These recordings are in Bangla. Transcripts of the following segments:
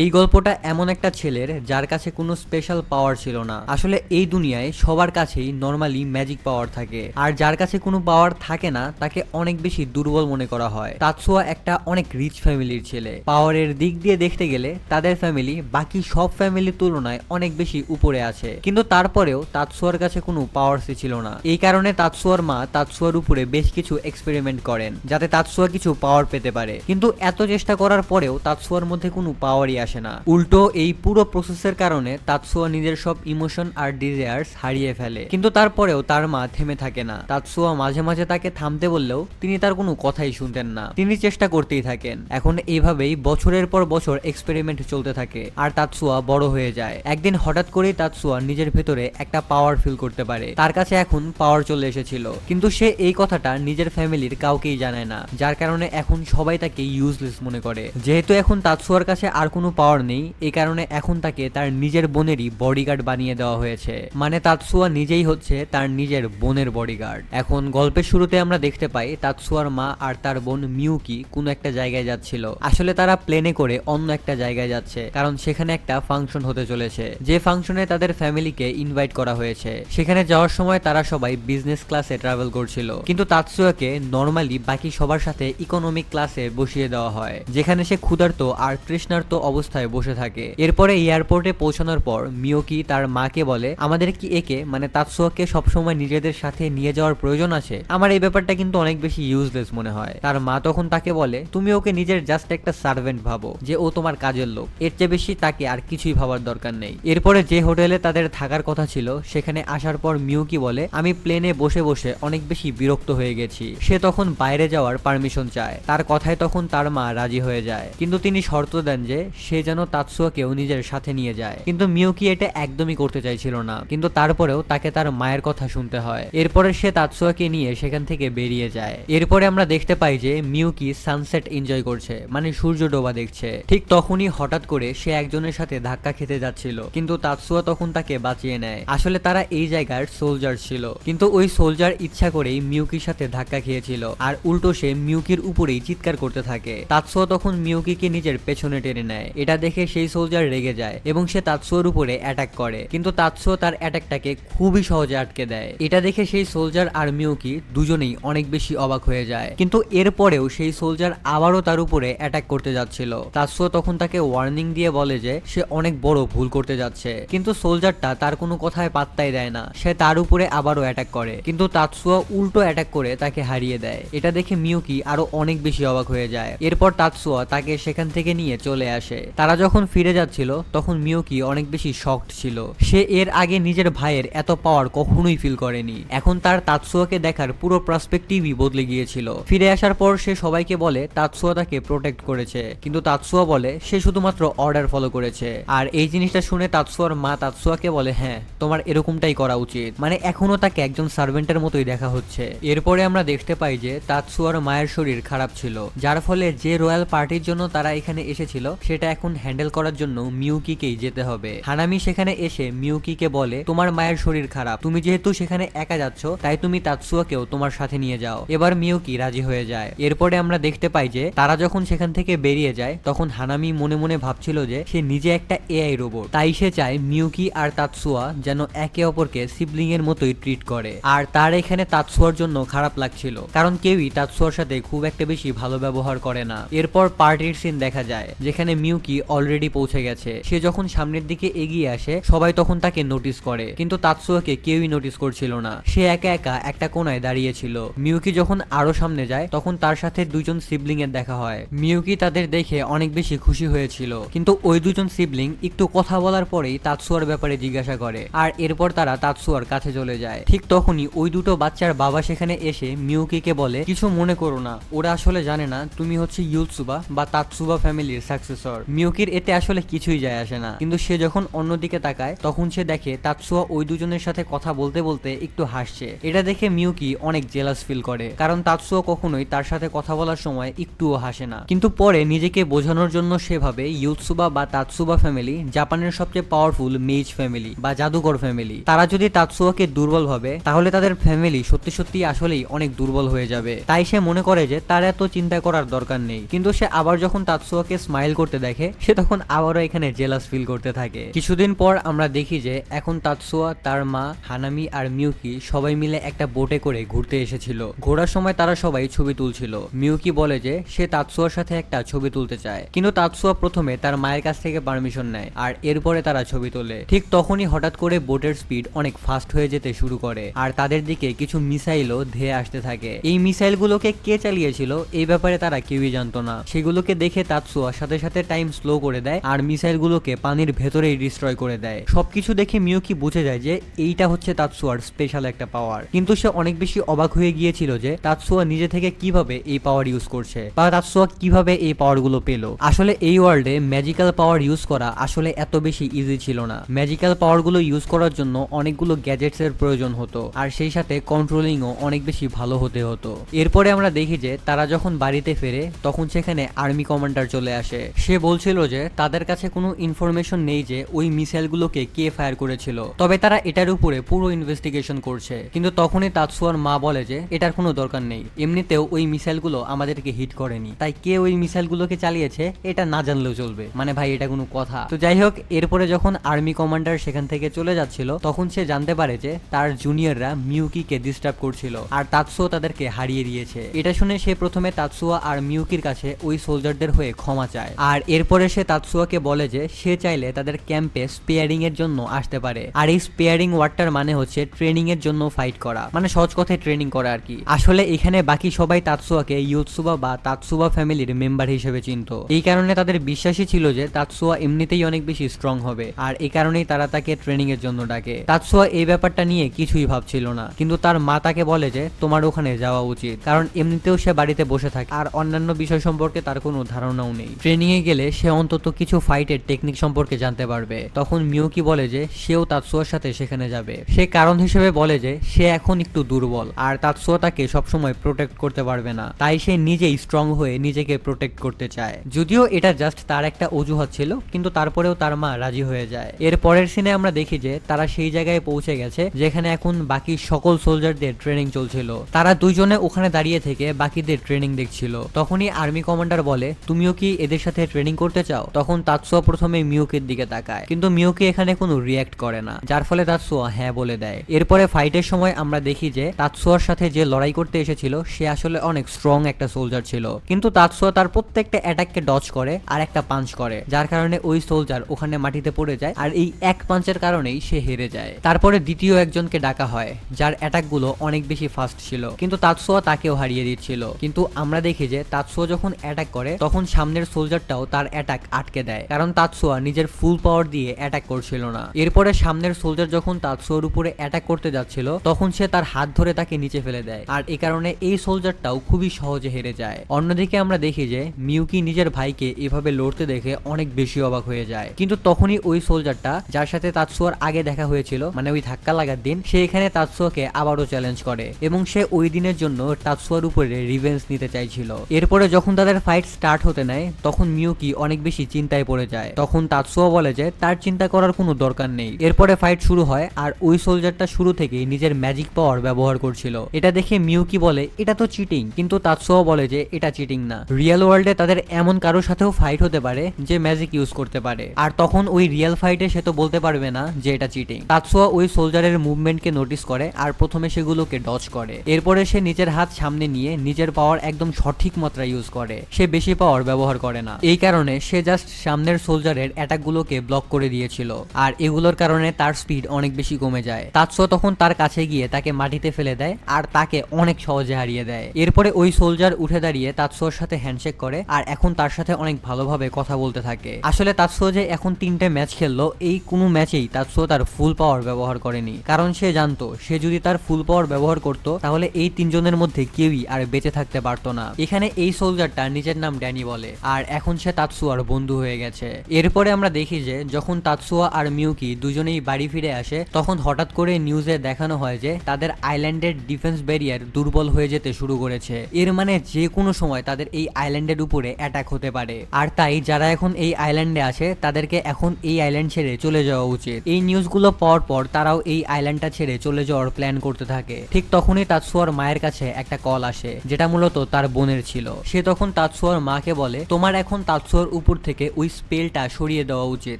এই গল্পটা এমন একটা ছেলের যার কাছে কোনো স্পেশাল পাওয়ার ছিল না। আসলে এই দুনিয়ায় সবার কাছেই নর্মালি ম্যাজিক পাওয়ার থাকে, আর যার কাছে কোনো পাওয়ার থাকে না তাকে অনেক বেশি দুর্বল মনে করা হয়। তাতসুয়া একটা অনেক রিচ ফ্যামিলির ছেলে। পাওয়ারের দিক দিয়ে দেখতে গেলে তাদের ফ্যামিলি বাকি সব ফ্যামিলির তুলনায় অনেক বেশি উপরে আছে, কিন্তু তারপরেও তাতসুয়ার কাছে কোনো পাওয়ারসই ছিল না। এই কারণে তাতসুয়ার মা তাতসুয়ার উপরে বেশ কিছু এক্সপেরিমেন্ট করেন যাতে তাতসুয়া কিছু পাওয়ার পেতে পারে, কিন্তু এত চেষ্টা করার পরেও তাতসুয়ার মধ্যে কোনো পাওয়ারই আসে না। উল্টো এই পুরো প্রসেসের কারণে তাতসুয়া নিজের সব ইমোশন আর ডিজায়ার্স হারিয়ে ফেলে, কিন্তু তারপরেও তার মা থেমে থাকে না। তাতসুয়া মাঝে মাঝে তাকে থামতে বললেও তিনি তার কোনো কথাই শুনতেন না, তিনি চেষ্টা করতেই থাকেন। এখন এইভাবেই বছরের পর বছর এক্সপেরিমেন্ট চলতে থাকে আর তাতসুয়া বড় হয়ে যায়। একদিন হঠাৎ করেই তাতসুয়া নিজের ভেতরে একটা পাওয়ার ফিল করতে পারে, তার কাছে এখন পাওয়ার চলে এসেছিল, কিন্তু সে এই কথাটা নিজের ফ্যামিলির কাউকেই জানায় না, যার কারণে এখন সবাই তাকে ইউজলেস মনে করে। যেহেতু এখন তাতসুয়ার কাছে আর কোনো পাওয়ার নেই, এই কারণে এখন তাকে তার নিজের বোনেরই বডিগার্ড বানিয়ে দেওয়া হয়েছে। মানে তাতসুয়া নিজেই হচ্ছে তার নিজের বোনের বডিগার্ড। এখন গল্পের শুরুতে আমরা দেখতে পাই তাতসুয়ার মা আর তার বোন মিউকি কোনো একটা জায়গায় যাচ্ছিল। আসলে তারা প্লেনে করে অন্য একটা জায়গায় যাচ্ছে, কারণ সেখানে একটা ফাংশন হতে চলেছে, যে ফাংশনে তাদের ফ্যামিলিকে ইনভাইট করা হয়েছে। সেখানে যাওয়ার সময় তারা সবাই বিজনেস ক্লাসে ট্রাভেল করছিল, কিন্তু তাতসুয়াকে নর্মালি বাকি সবার সাথে ইকোনমিক ক্লাসে বসিয়ে দেওয়া হয়, যেখানে সে ক্ষুধার্ত আর তৃষ্ণার্ত অবস্থায় বসে থাকে। এরপরে এয়ারপোর্টে পৌঁছানোর পর মিউকি তার মাকে বলে, আমাদের কি একে মানে তাতসুয়াকে সবসময় নিজেদের সাথে নিয়ে যাওয়ার প্রয়োজন আছে? আমার এই ব্যাপারটা কিন্তু অনেক বেশি ইউজলেস মনে হয়। তার মা তখন তাকে বলে, তুমি ওকে নিজের জাস্ট একটা সার্ভেন্ট ভাবো, যে ও তোমার কাজের লোক, এর চেয়ে বেশি তাকে আর কিছুই ভাবার দরকার নেই। এরপরে যে হোটেলে তাদের থাকার কথা ছিল সেখানে আসার পর মিউকি বলে, আমি প্লেনে বসে বসে অনেক বেশি বিরক্ত হয়ে গেছি। সে তখন বাইরে যাওয়ার পারমিশন চায়। তার কথায় তখন তার মা রাজি হয়ে যায়, কিন্তু তিনি শর্ত দেন যে সে যেন তাতসুয়াকেও নিজের সাথে নিয়ে যায়। কিন্তু মিউকি এটা একদমই করতে চাইছিল না, কিন্তু তারপরেও তাকে তার মায়ের কথা শুনতে হয়। এরপরে সে তাতসুয়াকে নিয়ে সেখান থেকে বেরিয়ে যায়। এরপরে আমরা দেখতে পাই যে মিউকি সানসেট এনজয় করছে, মানে সূর্য ডোবা দেখছে। ঠিক তখনই হঠাৎ করে সে একজনের সাথে ধাক্কা খেতে যাচ্ছিল, কিন্তু তাতসুয়া তখন তাকে বাঁচিয়ে নেয়। আসলে তারা এই জায়গার সোলজার ছিল, কিন্তু ওই সোলজার ইচ্ছা করেই মিউকির সাথে ধাক্কা খেয়েছিল, আর উল্টো সে মিউকির উপরেই চিৎকার করতে থাকে। তাতসুয়া তখন মিউকিকে নিজের পেছনে টেনে নেয়। এটা দেখে সেই সোলজার রেগে যায় এবং সে তাতসুয়ার উপরে অ্যাটাক করে, কিন্তু তাতসুয়া তার অ্যাটাকটাকে খুবই সহজে আটকে দেয়। এটা দেখে সেই সোলজার আর মিউকি দুজনেই অনেক বেশি অবাক হয়ে যায়, কিন্তু এরপরেও সেই সোলজার আবারও তার উপরে অ্যাটাক করতে যাচ্ছিল। তাতসুয়া তখন তাকে ওয়ার্নিং দিয়ে বলে যে সে অনেক বড় ভুল করতে যাচ্ছে, কিন্তু সোলজারটা তার কোনো কথায় পাত্তাই দেয় না। সে তার উপরে আবারও অ্যাটাক করে, কিন্তু তাতসুয়া উল্টো অ্যাটাক করে তাকে হারিয়ে দেয়। এটা দেখে মিউকি আরো অনেক বেশি অবাক হয়ে যায়। এরপর তাতসুয়া তাকে সেখান থেকে নিয়ে চলে আসে। তারা যখন ফিরে যাচ্ছিল তখন মিউকি অনেক বেশি শকড ছিল। সে এর আগে নিজের ভাইয়ের এত পাওয়ার কখনোই ফিল করেনি। এখন তার তাতসুয়াকে দেখার পুরো পার্সপেক্টিভই বদলে গিয়েছিল। ফিরে আসার পর সে সবাইকে বলে তাতসুয়া তাকে প্রোটেক্ট করেছে, কিন্তু তাতসুয়া বলে সে শুধুমাত্র অর্ডার ফলো করেছে। আর এই জিনিসটা শুনে তাতসুয়ার মা তাতসুয়াকে বলে, হ্যাঁ তোমার এরকমটাই করা উচিত, মানে এখনো তাকে একজন সার্ভেন্টের মতোই দেখা হচ্ছে। এরপরে আমরা দেখতে পাই যে তাতসুয়ার মায়ের শরীর খারাপ ছিল, যার ফলে যে রয়্যাল পার্টির জন্য তারা এখানে এসেছিল সেটা এখন হ্যান্ডেল করার জন্য মিউকিকেই যেতে হবে। হানামি সেখানে এসে মিউকিকে বলে, তোমার মায়ের শরীর খারাপ, তুমি যেহেতু সেখানে একা যাচ্ছ তাই তুমি তাতসুয়াকেও তোমার সাথে নিয়ে যাও। এবার মিউকি রাজি হয়ে যায়। এরপরে আমরা দেখতে পাই যে তারা যখন সেখান থেকে বেরিয়ে যায় তখন হানামি মনে মনে ভাবছিল যে সে নিজে একটা এআই রোবট, তাই সে চায় মিউকি আর তাতসুয়া যেন একে অপরকে সিবলিং এর মতোই ট্রিট করে। আর তার এখানে তাতসুয়ার জন্য খারাপ লাগছিল, কারণ কেউই তাতসুয়ার সাথে খুব একটা বেশি ভালো ব্যবহার করে না। এরপর পার্টির সিন দেখা যায়, যেখানে মিউকি অলরেডি পৌঁছে গেছে। সে যখন সামনের দিকে এগিয়ে আসে সবাই তখন তাকে নোটিস করে, কিন্তু তাতসুয়াকে কেউই নোটিস করছিল না। সে একা একা একটা কোনায় দাঁড়িয়েছিল। মিউকি যখন আরো সামনে যায় তখন তার সাথে দুজন সিবলিং এর দেখা হয়। মিউকি তাদের দেখে অনেক বেশি খুশি হয়েছিল, কিন্তু ওই দুজন সিবলিং একটু কথা বলার পরেই তাতসুয়ার ব্যাপারে জিজ্ঞাসা করে, আর এরপর তারা তাতসুয়ার কাছে চলে যায়। ঠিক তখনই ওই দুটো বাচ্চার বাবা সেখানে এসে মিউকিকে বলে, কিছু মনে করো না, ওরা আসলে জানে না তুমি হচ্ছে ইউতসুবা বা তাতসুবা ফ্যামিলির সাকসেসর। মিউকির এতে আসলে কিছুই যায় আসে না, কিন্তু সে যখন অন্যদিকে তাকায় তখন সে দেখে তাতসুয়া ওই দুজনের সাথে কথা বলতে বলতে একটু হাসছে। এটা দেখে মিউকি অনেক জেলাস ফিল করে, কারণ তাতসুয়া কখনোই তার সাথে কথা বলার সময় একটুও হাসে না। কিন্তু পরে নিজেকে বোঝানোর জন্য সে ভাবে ইউতসুবা বা তাতসুবা ফ্যামিলি জাপানের সবচেয়ে পাওয়ারফুল মেজ ফ্যামিলি বা জাদুকর ফ্যামিলি। তারা যদি তাতসুয়াকে দুর্বল ভাবে তাহলে তাদের ফ্যামিলি সত্যি সত্যি আসলেই অনেক দুর্বল হয়ে যাবে। তাই সে মনে করে যে তার এত চিন্তা করার দরকার নেই। কিন্তু সে আবার যখন তাতসুয়াকে স্মাইল করতে দেখে দেখে সে তখন আবারও এখানে জেলাস ফিল করতে থাকে। কিছুদিন পর আমরা দেখি যে এখন তাতসুয়া, তার মা, হানামি আর মিউকি সবাই মিলে একটা বোটে করে ঘুরতে এসেছিল। ঘোরার সময় তারা সবাই ছবি তুলছিল। মিউকি বলে যে সে তাতসুয়ার সাথে একটা ছবি তুলতে চায়, কিন্তু তাতসুয়া প্রথমে তার মায়ের কাছ থেকে পারমিশন নেয় আর এরপরে তারা ছবি তোলে। ঠিক তখনই হঠাৎ করে বোটের স্পিড অনেক ফাস্ট হয়ে যেতে শুরু করে আর তাদের দিকে কিছু মিসাইলও ধেয়ে আসতে থাকে। এই মিসাইলগুলোকে কে চালিয়েছিল এই ব্যাপারে তারা কেউই জানতো না। সেগুলোকে দেখে তাতসুয়া সাথে সাথে টাইম স্লো করে দেয় আর মিসাইলগুলোকে পানির ভেতরেই ডিস্ট্রয় করে দেয়। সবকিছু দেখে মিউকি বুঝে যায় যে এইটা হচ্ছে তাতসুয়ার স্পেশাল একটা পাওয়ার, কিন্তু সে অনেক বেশি অবাক হয়ে গিয়েছিল যে তাতসুয়া নিজে থেকে কিভাবে এই পাওয়ার ইউজ করছে বা তাতসুয়া কিভাবে এই পাওয়ারগুলো পেল। আসলে এই ওয়ার্ল্ডে ম্যাজিক্যাল পাওয়ার ইউজ করা আসলে এত বেশি ইজি ছিল না। ম্যাজিক্যাল পাওয়ারগুলো ইউজ করার জন্য অনেকগুলো গ্যাজেটস এর প্রয়োজন হতো আর সেই সাথে কন্ট্রোলিংও অনেক বেশি ভালো হতে হতো। এরপরে আমরা দেখি যে তারা যখন বাড়িতে ফেরে তখন সেখানে আর্মি কমান্ডার চলে আসে। সে বলছিল যে তাদের কাছে কোনো ইনফরমেশন নেই যে ওই মিসাইলগুলোকে কে ফায়ার করেছিল, তবে তারা এটার উপরে পুরো ইনভেস্টিগেশন করছে। কিন্তু তখনই তাতসুয়ার মা বলে যে এটার কোনো দরকার নেই, এমনিতেও ওই মিসাইলগুলো আমাদেরকে হিট করেনি, তাই কে ওই মিসাইলগুলোকে চালিয়েছে এটা না জানলেও চলবে। মানে ভাই এটা কোনো কথা? তো যাই হোক, এরপরে যখন আর্মি কমান্ডার সেখান থেকে চলে যাচ্ছিল তখন সে জানতে পারে যে তার জুনিয়ররা মিউকিকে ডিস্টার্ব করছিল আর তাতসুয়া তাদেরকে হারিয়ে দিয়েছে। এটা শুনে সে প্রথমে তাতসুয়া আর মিউকির কাছে ওই সোলজারদের হয়ে ক্ষমা চায় আর এরপরে সে তাতসুয়াকে বলে যে সে চাইলে তাদের ক্যাম্পে স্পেয়ারিং এর জন্য আসতে পারে। আর এই স্পেয়ারিং ওয়ার্ডটার মানে হচ্ছে ট্রেনিং এর জন্য ফাইট করা, মানে সহজ কথায় ট্রেনিং করা আর কি। আসলে এখানে বাকি সবাই তাতসুয়াকে ইউতসুবা বা তাতসুবা ফ্যামিলির মেম্বার হিসেবে চিনত। এই কারণে তাদের বিশ্বাসই ছিল যে তাতসুয়া এমনিতেই অনেক বেশি স্ট্রং হবে আর এই কারণেই তারা তাকে ট্রেনিং এর জন্য ডাকে। তাতসুয়া এই ব্যাপারটা নিয়ে কিছুই ভাবছিল না, কিন্তু তার মা তাকে বলে যে তোমার ওখানে যাওয়া উচিত, কারণ এমনিতেও সে বাড়িতে বসে থাকে আর অন্যান্য বিষয় সম্পর্কে তার কোনো ধারণাও নেই। ট্রেনিং এ গেলে সে অন্তত কিছু ফাইটের টেকনিক সম্পর্কে জানতে পারবে। তখন মিউকি বলে যে সেও তাতসুয়ার সাথে সেখানে যাবে। সে কারণ হিসেবে বলে যে সে এখন একটু দুর্বল আর তাতসুয়া তাকে সবসময় প্রোটেক্ট করতে পারবে না, তাই সে নিজেই স্ট্রং হয়ে নিজেকে প্রোটেক্ট করতে চায়। যদিও এটা জাস্ট তার একটা অজুহাত ছিল, কিন্তু তারপরেও তার মা রাজি হয়ে যায়। এর পরের সিনে আমরা দেখি যে তারা সেই জায়গায় পৌঁছে গেছে যেখানে এখন বাকি সকল সোলজারদের ট্রেনিং চলছিল। তারা দুইজনে ওখানে দাঁড়িয়ে থেকে বাকিদের ট্রেনিং দেখছিল। তখনই আর্মি কমান্ডার বলে তুমিও কি এদের সাথে ট্রেনিং করতে চাও? তখন তাতসুয়া প্রথমে মিউকির দিকে তাকায়, কিন্তু মিউকি এখানে কোনো রিয়াক্ট করে না, যার ফলে তাতসুয়া হ্যাঁ বলে দেয়। এরপরে ফাইটের সময় আমরা দেখি যে তাতসুয়ার সাথে যে লড়াই করতে এসেছিল সে আসলে অনেক স্ট্রং একটা সোলজার ছিল, কিন্তু তাতসুয়া তার প্রত্যেকটা অ্যাটাককে ডজ করে আর একটা পাঞ্চ করে, যার কারণে ওই সোলজার ওখানে মাটিতে পড়ে যায় আর এই এক পাঞ্চের কারণেই সে হেরে যায়। তারপরে দ্বিতীয় একজনকে ডাকা হয় যার অ্যাটাকগুলো অনেক বেশি ফাস্ট ছিল, কিন্তু তাতসুয়া তাকেও হারিয়ে দিচ্ছিল। কিন্তু আমরা দেখি যে তাতসুয়া যখন অ্যাটাক করে তখন সামনের সোলজারটাও তার অ্যাটাক আটকে দেয়, কারণ তাতসুয়া নিজের ফুল পাওয়ার দিয়ে অ্যাটাক করছিল না। এরপরে সামনের সোলজার যখন তাতসুয়ার উপরে অ্যাটাক করতে যাচ্ছিল তখন সে তার হাত ধরে তাকে নিচে ফেলে দেয় আর এই কারণে এই সোলজারটাও খুবই সহজে হেরে যায়। অন্যদিকে আমরা দেখি যে মিউকি নিজের ভাইকে এভাবে লড়তে দেখে অনেক বেশি অবাক হয়ে যায়, কিন্তু তখনই ওই সোলজারটা যার সাথে তাতসুয়ার আগে দেখা হয়েছিল, মানে ওই ধাক্কা লাগার দিন, সে এখানে তাতসুয়াকে আবারও চ্যালেঞ্জ করে এবং সে ওই দিনের জন্য তাতসুয়ার উপরে রিভেঞ্জ নিতে চাইছিল। এরপরে যখন তাদের ফাইট স্টার্ট হতে নেয় তখন মিউকি অনেক বেশি চিন্তায় পড়ে যায়। তখন তাতসুয়া বলে যে তার চিন্তা করার কোনো দরকার নেই। এরপরে ফাইট শুরু হয় আর ওই সোলজারটা শুরু থেকেই নিজের ম্যাজিক পাওয়ার ব্যবহার করছিল। এটা দেখে মিউকি বলে এটা তো চিটিং, কিন্তু তাতসুয়া বলে যে এটা চিটিং না, রিয়েল ওয়ার্ল্ডে তাদের এমন কারোর সাথেও ফাইট হতে পারে যে ম্যাজিক ইউজ করতে পারে, আর তখন ওই রিয়েল ফাইটে সে তো বলতে পারবে না যে এটা চিটিং। তাতসুয়া ওই সোলজারের মুভমেন্টকে নোটিস করে আর প্রথমে সেগুলোকে ডজ করে। এরপরে সে নিজের হাত সামনে নিয়ে নিজের পাওয়ার একদম সঠিক মাত্রা ইউজ করে, সে বেশি পাওয়ার ব্যবহার করে না। এই কারণে সে জাস্ট সামনের সোলজারের অ্যাটাকগুলোকে ব্লক করে দিয়েছিল আর এগুলোর কারণে তার স্পিড অনেক বেশি কমে যায়। তাতসুয়া তখন তার কাছে গিয়ে তাকে মাটিতে ফেলে দেয় আর তাকে অনেক সহজে হারিয়ে দেয়। এরপরে ওই সোলজার উঠে দাঁড়িয়ে তাতসুয়ার সাথে হ্যান্ডশেক করে আর এখন তার সাথে অনেক ভালোভাবে কথা বলতে থাকে। আসলে তাতসুয়া যে এখন 3টে ম্যাচ খেললো এই কোনো ম্যাচেই তাতসুয়া তার ফুল পাওয়ার ব্যবহার করেনি, কারণ সে জানতো সে যদি তার ফুল পাওয়ার ব্যবহার করতো তাহলে এই 3 জনের মধ্যে কেউই আর বেঁচে থাকতে পারতো না। এখানে এই সোলজারটা নিজের নাম ড্যানি বলে আর এখন সে তাতসুয়ার বন্ধু হয়ে গেছে। এরপরে আমরা দেখি যে যখন তাতসুয়া আর মিউকি দুজনেই বাড়ি ফিরে আসে তখন হঠাৎ করে নিউজে দেখানো হয় যে তাদের আইল্যান্ডের ডিফেন্স ব্যারিয়ার দুর্বল হয়ে যেতে শুরু করেছে। এর মানে যে কোনো সময় তাদের এই আইল্যান্ডের উপরে অ্যাটাক হতে পারে, আর তাই যারা এখন এই আইল্যান্ডে আছে তাদেরকে এখন এই আইল্যান্ড ছেড়ে চলে যাওয়া উচিত। এই নিউজগুলো পাওয়ার পর তারাও এই আইল্যান্ডটা ছেড়ে চলে যাওয়ার প্ল্যান করতে থাকে। ঠিক তখনই তাতসুয়ার মায়ের কাছে একটা কল আসে যেটা মূলত তার বোনের ছিল। সে তখন তাতসুয়ার মাকে বলে তোমার এখন তাতসুয়া তাতসুয়ার উপর থেকে ওই স্পেলটা সরিয়ে দেওয়া উচিত,